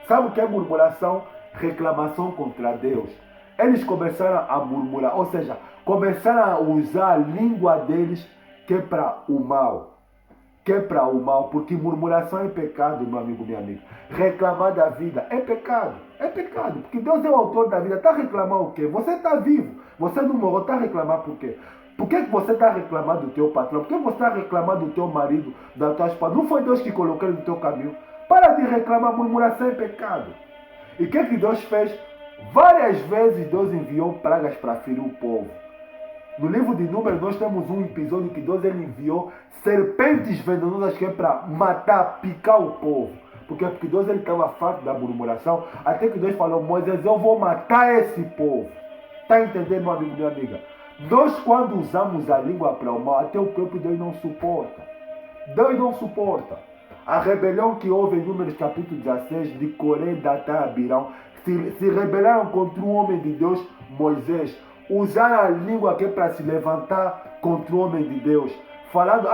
[SPEAKER 1] Sabe o que é murmuração? Reclamação contra Deus. Eles começaram a murmurar, ou seja, começaram a usar a língua deles que é para o mal. Que é para o mal, porque murmuração é pecado, meu amigo, minha amiga. Reclamar da vida é pecado. É pecado, porque Deus é o autor da vida. Está reclamando o quê? Você está vivo, você não morreu, está reclamando por quê? Por que você está reclamando do teu patrão? Por que você está reclamando do teu marido, da tua esposa? Não foi Deus que colocou ele no teu caminho? Para de reclamar, murmuração é pecado. E o que Deus fez? Várias vezes Deus enviou pragas para ferir o povo. No livro de Números nós temos um episódio que Deus ele enviou serpentes venenosas que é para matar, picar o povo. Porque Deus ele estava farto da murmuração, até que Deus falou: Moisés, eu vou matar esse povo. Está entendendo, meu amigo, minha amiga? Nós, quando usamos a língua para o mal, até o próprio Deus não suporta. Deus não suporta. A rebelião que houve em Números capítulo 16 de Coré, Datã, Abirão, se rebelaram contra o homem de Deus, Moisés. Usaram a língua que é para se levantar contra o homem de Deus. Falando,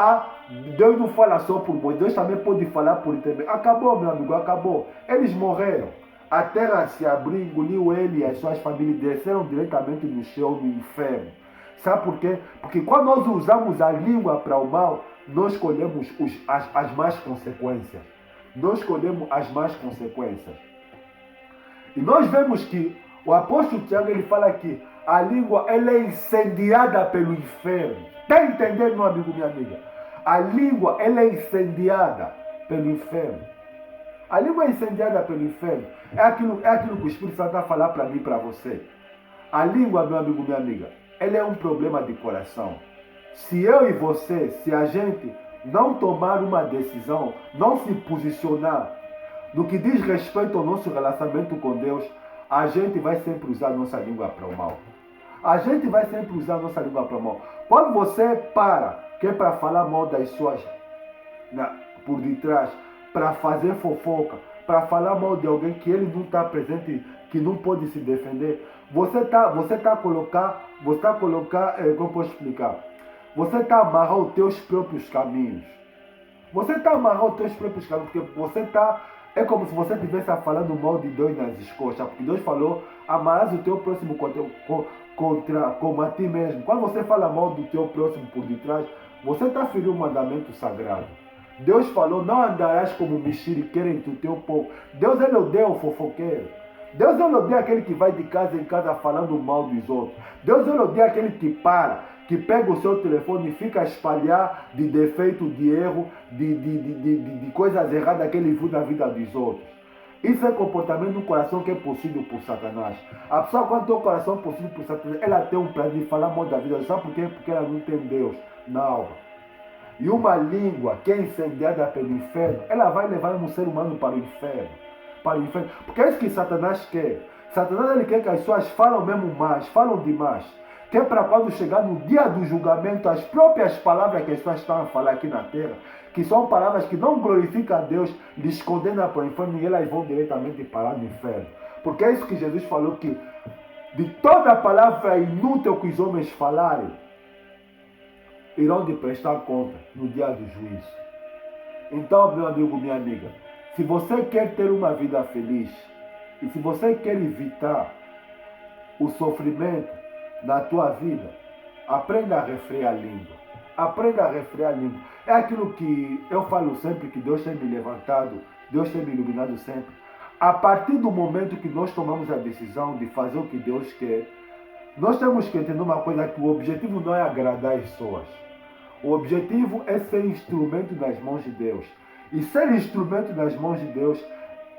[SPEAKER 1] Deus não fala só por Moisés, Deus também pode falar por intermédio. Acabou, meu amigo, acabou. Eles morreram. A terra se abriu, engoliu ele e as suas famílias, desceram diretamente no céu, no inferno. Sabe por quê? Porque quando nós usamos a língua para o mal, nós colhemos as más consequências. Nós colhemos as más consequências. E nós vemos que o apóstolo Tiago ele fala que a língua ela é incendiada pelo inferno. Está entendendo, meu amigo, minha amiga? A língua ela é incendiada pelo inferno. A língua é incendiada pelo inferno. É aquilo que o Espírito Santo vai falar para mim e para você. A língua, meu amigo, minha amiga, ela é um problema de coração. Se eu e você, se a gente não tomar uma decisão, não se posicionar no que diz respeito ao nosso relacionamento com Deus, a gente vai sempre usar a nossa língua para o mal. A gente vai sempre usar a nossa língua para o mal. Quando você que é para falar mal das suas por detrás, para fazer fofoca, para falar mal de alguém que ele não está presente, que não pode se defender, você está a colocar, como posso explicar? Você está a amarrar os teus próprios caminhos. Você está a amarrar os teus próprios caminhos, porque você está... É como se você estivesse falando mal de Deus nas escolas, porque Deus falou: amarás o teu próximo como a ti mesmo. Quando você fala mal do teu próximo por detrás, você está ferindo um mandamento sagrado. Deus falou: não andarás como mexeriqueiro entre o teu povo. Deus ele odeia o fofoqueiro. Deus ele odeia aquele que vai de casa em casa falando mal dos outros. Deus ele odeia aquele que pega o seu telefone e fica a espalhar de defeito, de erro, de coisas erradas que ele viu na vida dos outros. Isso é comportamento no coração que é possível por Satanás. A pessoa, quando tem um coração possível por Satanás, ela tem um prazer de falar mal da vida. Sabe por quê? Porque ela não tem Deus na alma. E uma língua que é incendiada pelo inferno, ela vai levar um ser humano para o inferno. Para o inferno. Porque é isso que Satanás quer. Satanás ele quer que as pessoas falam mesmo mais, falam demais. Que é para quando chegar no dia do julgamento, as próprias palavras que as pessoas estão a falar aqui na terra, que são palavras que não glorificam a Deus, lhes condenam para o inferno e elas vão diretamente parar no inferno. Porque é isso que Jesus falou, que de toda a palavra inútil que os homens falarem, irão de prestar conta no dia do juízo. Então, meu amigo, minha amiga, se você quer ter uma vida feliz, e se você quer evitar o sofrimento na tua vida, aprenda a refrear a língua. Aprenda a refrear a língua. É aquilo que eu falo sempre, que Deus tem me levantado, Deus tem me iluminado sempre. A partir do momento que nós tomamos a decisão de fazer o que Deus quer, nós temos que entender uma coisa, que o objetivo não é agradar as pessoas. O objetivo é ser instrumento nas mãos de Deus. E ser instrumento nas mãos de Deus,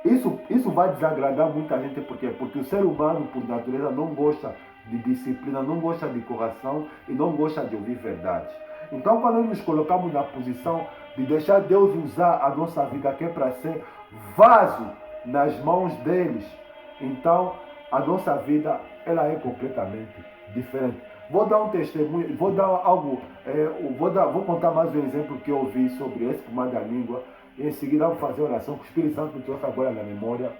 [SPEAKER 1] isso vai desagradar muita gente. Por quê? Porque o ser humano, por natureza, não gosta de disciplina, não gosta de correção e não gosta de ouvir verdade. Então, quando nos colocamos na posição de deixar Deus usar a nossa vida, que é para ser vaso nas mãos deles, então a nossa vida ela é completamente diferente. Vou dar um testemunho, vou dar algo, vou contar mais um exemplo que eu vi sobre esse comando da língua. Em seguida vou fazer oração, que o Espírito Santo me trouxe agora na memória.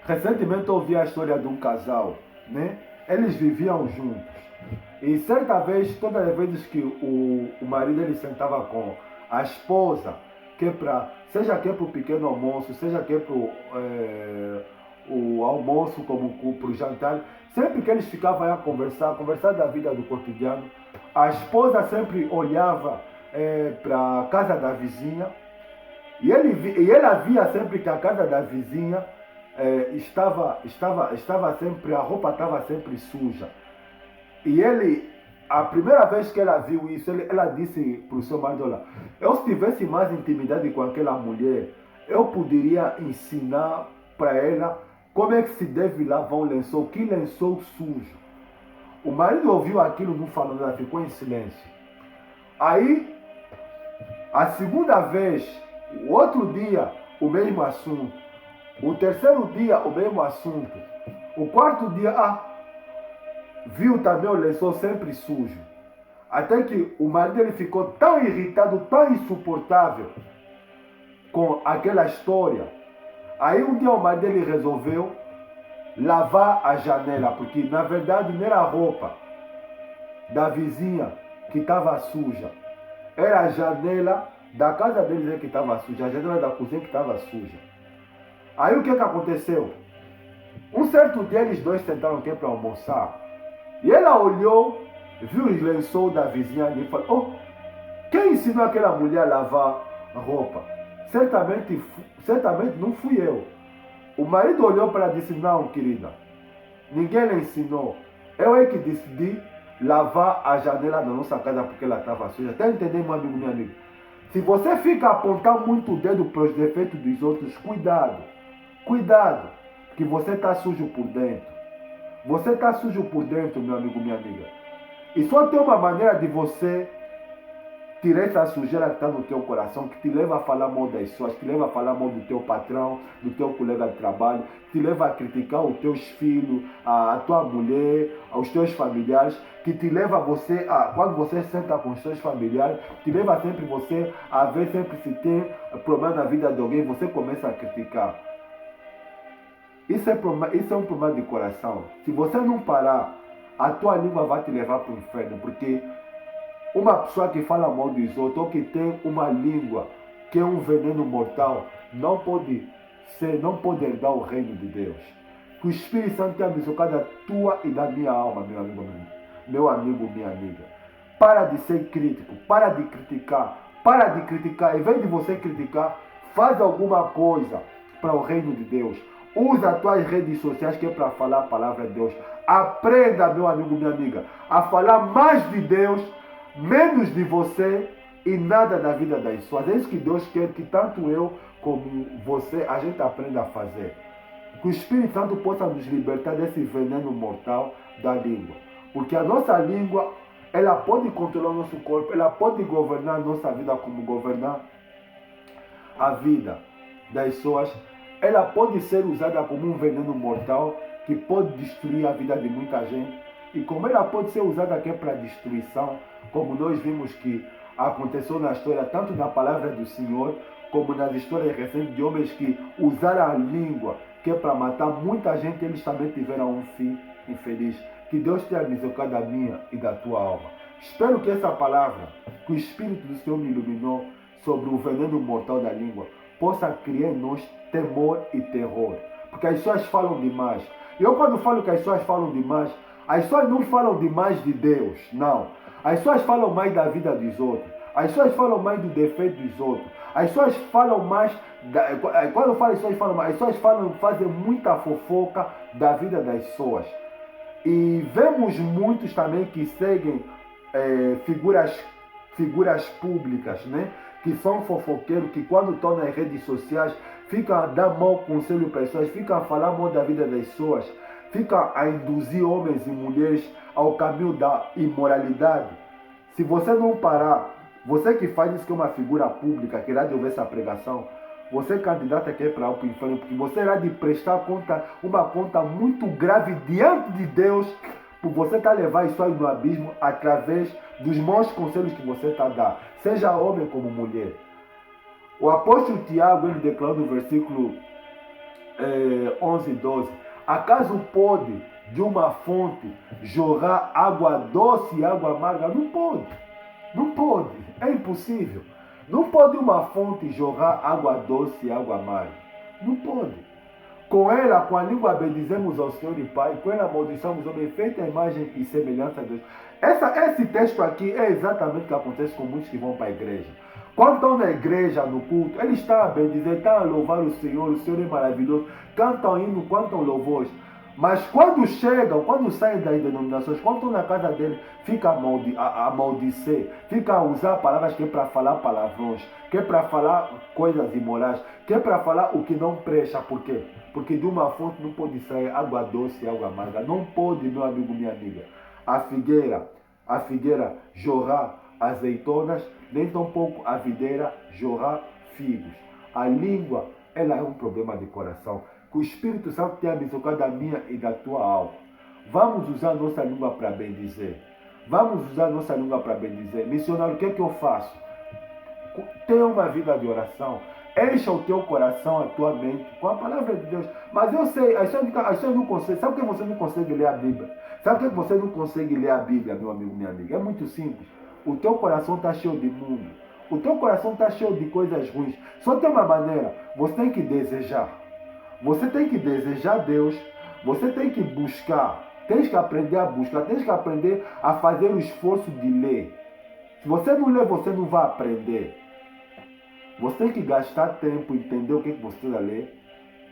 [SPEAKER 1] Recentemente eu ouvi a história de um casal, né? Eles viviam juntos. E certa vez, todas as vezes que o marido ele sentava com a esposa, seja que é para o pequeno almoço, seja que é para o almoço como para o jantar, sempre que eles ficavam a conversar da vida do cotidiano, a esposa sempre olhava para a casa da vizinha e ela via sempre que a casa da vizinha estava sempre, a roupa estava sempre suja. E a primeira vez que ela viu isso, ela disse para o seu marido: olha, eu se tivesse mais intimidade com aquela mulher, eu poderia ensinar para ela como é que se deve lavar um lençol, que lençol sujo. O marido ouviu aquilo, não falou nada, ficou em silêncio. Aí, a segunda vez, o outro dia, o mesmo assunto. O terceiro dia, o mesmo assunto. O quarto dia, viu também o lençol sempre sujo. Até que o marido ele ficou tão irritado, tão insuportável com aquela história. Aí um dia o marido ele resolveu lavar a janela, porque na verdade não era a roupa da vizinha que estava suja. Era a janela da casa deles que estava suja, a janela da cozinha que estava suja. Aí o que aconteceu? Um certo dia eles dois sentaram aqui para almoçar. E ela olhou, viu os lençol da vizinha ali e falou: quem ensinou aquela mulher a lavar a roupa? Certamente não fui eu. O marido olhou para ela e disse: não, querida, ninguém lhe ensinou. Eu é que decidi lavar a janela da nossa casa porque ela estava suja. Está entendendo, meu amigo, minha amiga? Se você fica apontando muito o dedo para os defeitos dos outros, cuidado, que você está sujo por dentro. Você está sujo por dentro, meu amigo, minha amiga. E só tem uma maneira de você tirar essa sujeira que está no teu coração, que te leva a falar mal das pessoas, que te leva a falar mal do teu patrão, do teu colega de trabalho, que te leva a criticar os teus filhos, a tua mulher, os teus familiares, que te leva você quando você senta com os teus familiares, te leva sempre você a ver sempre se tem problema na vida de alguém, você começa a criticar. Isso é um problema de coração. Se você não parar, a tua língua vai te levar para o inferno, porque uma pessoa que fala mal dos outros, ou que tem uma língua que é um veneno mortal, não pode herdar o reino de Deus. Que o Espírito Santo tenha misericórdia da tua e da minha alma, meu amigo, minha amiga. Para de ser crítico, para de criticar. Em vez de você criticar, faz alguma coisa para o reino de Deus. Usa as tuas redes sociais que é para falar a palavra de Deus. Aprenda, meu amigo, minha amiga, a falar mais de Deus, menos de você e nada da vida das pessoas. É isso que Deus quer que tanto eu como você, a gente aprenda a fazer. Que o Espírito Santo possa nos libertar desse veneno mortal da língua. Porque a nossa língua ela pode controlar o nosso corpo, ela pode governar a nossa vida como governar a vida das pessoas. Ela pode ser usada como um veneno mortal que pode destruir a vida de muita gente. E como ela pode ser usada aqui para destruição, como nós vimos que aconteceu na história, tanto na palavra do Senhor, como nas histórias recentes de homens que usaram a língua que é para matar muita gente, eles também tiveram um fim infeliz. Que Deus tenha misericórdia da minha e da tua alma. Espero que essa palavra, que o Espírito do Senhor me iluminou sobre o veneno mortal da língua, possa criar em nós temor e terror. Porque as pessoas falam demais. E eu quando falo que as pessoas falam demais, as pessoas não falam demais de Deus, não. As pessoas falam mais da vida dos outros. As pessoas falam mais do defeito dos outros. As pessoas falam mais, quando eu falo as pessoas falam mais, as pessoas fazem muita fofoca da vida das pessoas. E vemos muitos também que seguem figuras públicas, né? Que são fofoqueiros, que quando estão nas redes sociais, ficam a dar mau conselho para as pessoas, ficam a falar mal da vida das pessoas, ficam a induzir homens e mulheres ao caminho da imoralidade. Se você não parar, você que faz isso que é uma figura pública, que irá de ouvir essa pregação, você candidata que é para o inferno, porque você irá de prestar conta, uma conta muito grave diante de Deus, por você estar levando isso aí no abismo através dos maus conselhos que você está dando, seja homem como mulher. O apóstolo Tiago, ele declarou no versículo 11 e 12, acaso pode de uma fonte jorrar água doce e água amarga? Não pode, não pode, é impossível. Não pode uma fonte jorrar água doce e água amarga. Não pode. Com ela, com a língua bendizemos ao Senhor e Pai, com ela amaldiçoamos o homem feito a imagem e semelhança de Deus. Esse texto aqui é exatamente o que acontece com muitos que vão para a igreja. Quando estão na igreja, no culto, eles estão a bendizer, estão a louvar o Senhor é maravilhoso, cantam hino, cantam louvores. Mas quando chegam, quando saem das denominações, quando estão na casa dele, fica a maldizer, fica a usar palavras que é para falar palavrões, que é para falar coisas imorais, que é para falar o que não presta. Por quê? Porque de uma fonte não pode sair água doce e água amarga. Não pode, meu amigo, minha amiga. A figueira jorrar azeitonas, nem tampouco a videira jorrar figos. A língua, ela é um problema de coração. Que o Espírito Santo tenha misericórdia da minha e da tua alma. Vamos usar a nossa língua para bendizer. Vamos usar a nossa língua para bendizer. Missionário, o que é que eu faço? Tenha uma vida de oração. Encha o teu coração, a tua mente com a palavra de Deus. Mas eu sei, as pessoas não conseguem. Sabe por que você não consegue ler a Bíblia? Sabe por que você não consegue ler a Bíblia, meu amigo, minha amiga? É muito simples. O teu coração está cheio de mundo. O teu coração está cheio de coisas ruins. Só tem uma maneira. Você tem que desejar. Você tem que desejar Deus, você tem que buscar, tens que aprender a buscar, tens que aprender a fazer o esforço de ler. Se você não ler, você não vai aprender. Você tem que gastar tempo, entender o que você vai ler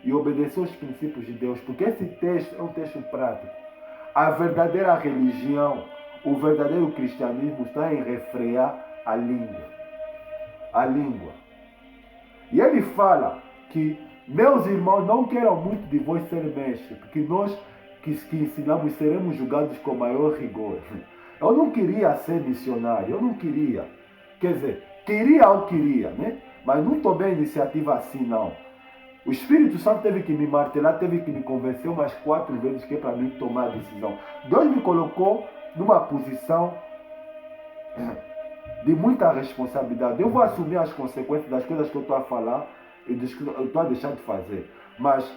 [SPEAKER 1] e obedecer os princípios de Deus, porque esse texto é um texto prático. A verdadeira religião, o verdadeiro cristianismo está em refrear a língua. A língua. E ele fala que meus irmãos, não queiram muito de vós ser mestres, porque nós que ensinamos seremos julgados com maior rigor. Eu não queria ser missionário, eu não queria. Quer dizer, queria, né? Mas não tomei a iniciativa assim, não. O Espírito Santo teve que me martelar, teve que me convencer umas 4 vezes que é para mim tomar a decisão. Deus me colocou numa posição de muita responsabilidade. Eu vou assumir as consequências das coisas que eu estou a falar, eu estou a deixar de fazer. Mas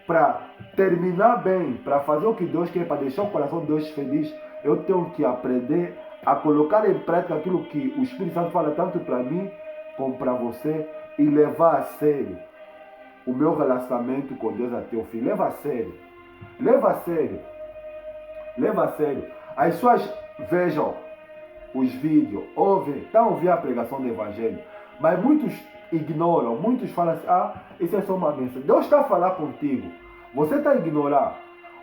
[SPEAKER 1] para terminar bem, para fazer o que Deus quer, para deixar o coração de Deus feliz, eu tenho que aprender a colocar em prática aquilo que o Espírito Santo fala tanto para mim como para você e levar a sério o meu relacionamento com Deus até o fim. Leva a sério. Leva a sério. Leva a sério. As pessoas vejam os vídeos, ouvem, estão a ouvir a pregação do Evangelho, mas muitos ignoram, muitos falam assim, isso é só uma bênção. Deus está a falar contigo, você está a ignorar.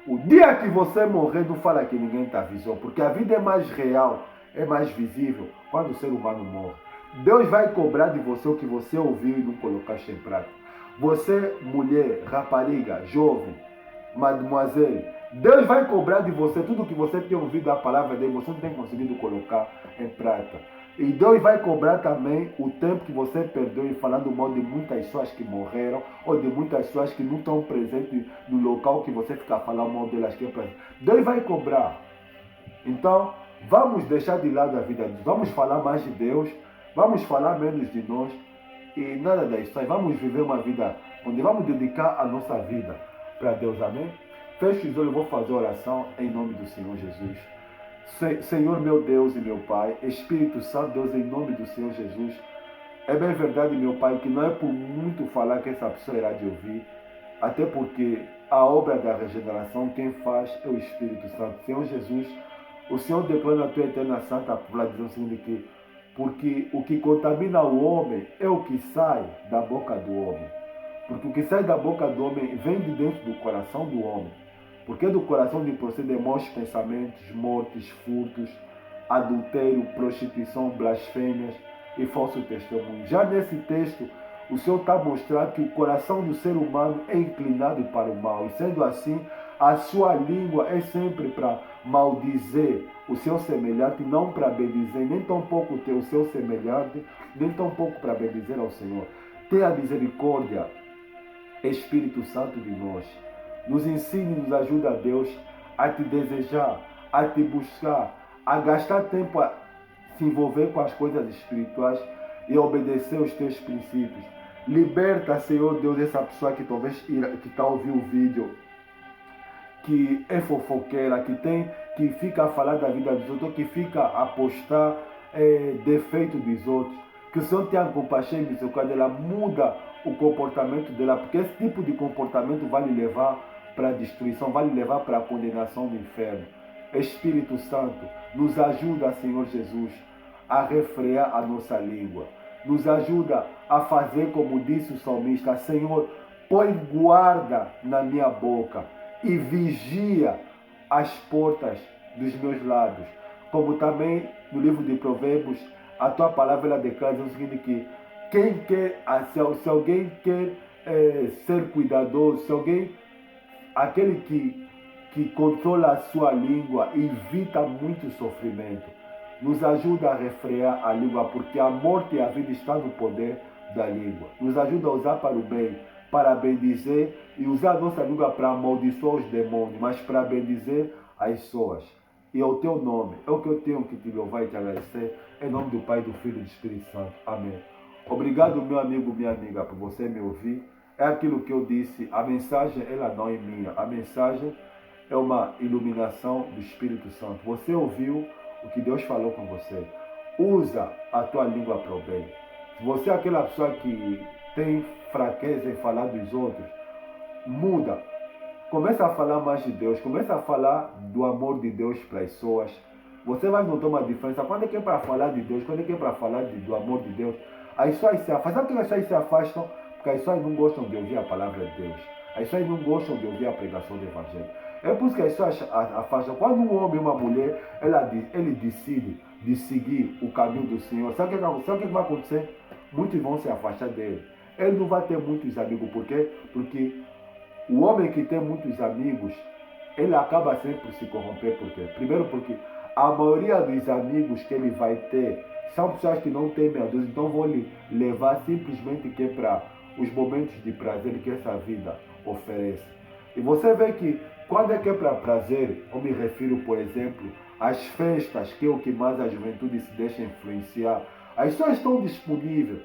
[SPEAKER 1] O dia que você morrer, não fala que ninguém está avisou, porque a vida é mais real, é mais visível quando o ser humano morre. Deus vai cobrar de você o que você ouviu e não colocaste em prática. Você, mulher, rapariga, jovem, mademoiselle, Deus vai cobrar de você tudo que você tem ouvido a palavra dele, você não tem conseguido colocar em prática. E Deus vai cobrar também o tempo que você perdeu em falando mal de muitas pessoas que morreram, ou de muitas pessoas que não estão presentes no local que você fica falando mal delas. Deus vai cobrar. Então, vamos deixar de lado a vida de Deus, vamos falar mais de Deus, vamos falar menos de nós e nada disso. Vamos viver uma vida onde vamos dedicar a nossa vida para Deus, amém? Feche os olhos, eu vou fazer oração em nome do Senhor Jesus. Senhor meu Deus e meu Pai, Espírito Santo, Deus, em nome do Senhor Jesus, é bem verdade, meu Pai, que não é por muito falar que essa pessoa irá de ouvir, até porque a obra da regeneração, quem faz é o Espírito Santo. Senhor Jesus, o Senhor declara na tua eterna santa palavra, dizendo o seguinte, que porque o que contamina o homem é o que sai da boca do homem. Porque o que sai da boca do homem vem de dentro do coração do homem. Porque do coração lhe procedem maus pensamentos, mortes, furtos, adultério, prostituição, blasfêmias e falso testemunho. Já nesse texto, o Senhor está mostrando que o coração do ser humano é inclinado para o mal. E sendo assim, a sua língua é sempre para maldizer o seu semelhante, não para bendizer, nem tampouco ter o seu semelhante, nem tampouco para bendizer ao Senhor. Tenha misericórdia, Espírito Santo de nós. Nos ensine, nos ajuda, Deus, a te desejar, a te buscar, a gastar tempo a se envolver com as coisas espirituais e a obedecer os teus princípios. Liberta, Senhor Deus, essa pessoa que talvez que está ouvindo o vídeo, que é fofoqueira, que fica a falar da vida dos outros, que fica a postar defeito dos outros. Que o Senhor tenha compaixão e misericórdia dela, muda o comportamento dela, porque esse tipo de comportamento vai lhe levar para a destruição, vai lhe levar para a condenação do inferno. Espírito Santo, nos ajuda, Senhor Jesus, a refrear a nossa língua. Nos ajuda a fazer como disse o salmista, Senhor, põe guarda na minha boca e vigia as portas dos meus lábios. Como também no livro de Provérbios, a tua palavra ela declara o seguinte, que quem quer, se alguém quer ser cuidadoso, se alguém, aquele que controla a sua língua, evita muito sofrimento. Nos ajuda a refrear a língua, porque a morte e a vida estão no poder da língua. Nos ajuda a usar para o bem, para bendizer, e usar a nossa língua para amaldiçoar os demônios, mas para bendizer as pessoas. E ao teu nome, é o que eu tenho que te louvar e te agradecer, em nome do Pai, do Filho e do Espírito Santo. Amém. Obrigado, meu amigo, minha amiga, por você me ouvir. É aquilo que eu disse, a mensagem ela não é minha, a mensagem é uma iluminação do Espírito Santo. Você ouviu o que Deus falou com você. Usa a tua língua para o bem. Se você é aquela pessoa que tem fraqueza em falar dos outros, muda. Começa a falar mais de Deus, começa a falar do amor de Deus para as pessoas. Você vai notar uma diferença. Quando é que é para falar de Deus, quando é que é para falar do amor de Deus, as pessoas se afastam. Sabe por que as pessoas se afastam? Porque as pessoas não gostam de ouvir a palavra de Deus. As pessoas não gostam de ouvir a pregação do Evangelho. É por isso que as pessoas afastam. Quando um homem e uma mulher, ele decide de seguir o caminho do Senhor, sabe o que vai acontecer? Muitos vão se afastar dele. Ele não vai ter muitos amigos. Por quê? Porque o homem que tem muitos amigos, ele acaba sempre se corromper. Por quê? Primeiro porque a maioria dos amigos que ele vai ter são pessoas que não temem a Deus, então vão lhe levar simplesmente que é para os momentos de prazer que essa vida oferece. E você vê que quando é que é para prazer, eu me refiro, por exemplo, às festas, que é o que mais a juventude se deixa influenciar. As pessoas estão disponíveis,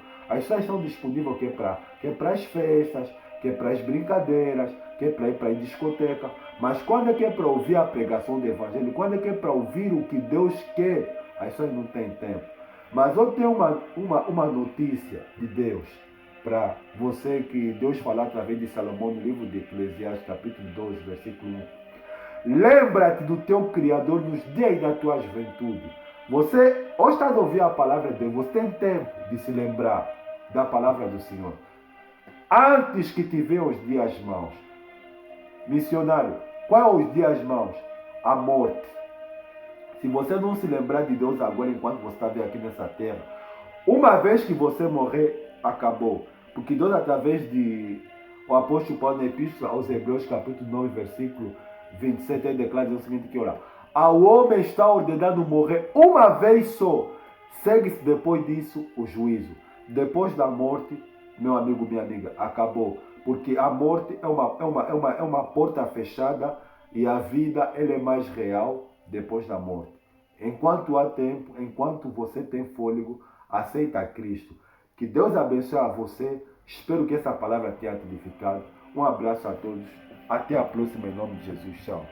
[SPEAKER 1] que é para as festas, que é para as brincadeiras, que é para ir para a discoteca. Mas quando é que é para ouvir a pregação do Evangelho, quando é que é para ouvir o que Deus quer, as pessoas não têm tempo. Mas eu tenho uma notícia de Deus para você, que Deus falou através de Salomão no livro de Eclesiastes, capítulo 12, versículo 1. Lembra-te do teu Criador nos dias da tua juventude. Você, hoje está a ouvir a palavra de Deus, você tem tempo de se lembrar da palavra do Senhor. Antes que te venham os dias maus. Missionário, quais são os dias maus? A morte. Se você não se lembrar de Deus agora, enquanto você está aqui nessa terra, uma vez que você morrer, acabou. Porque Deus, através de o apóstolo Paulo na Epístola aos Hebreus, capítulo 9, versículo 27, ele declara o seguinte, que olha, ao homem está ordenado morrer uma vez só, segue-se depois disso o juízo. Depois da morte, meu amigo, minha amiga, acabou. Porque a morte é uma porta fechada e a vida ela é mais real depois da morte. Enquanto há tempo, enquanto você tem fôlego, aceita Cristo. Que Deus abençoe a você. Espero que essa palavra tenha te edificado. Um abraço a todos. Até a próxima em nome de Jesus. Tchau.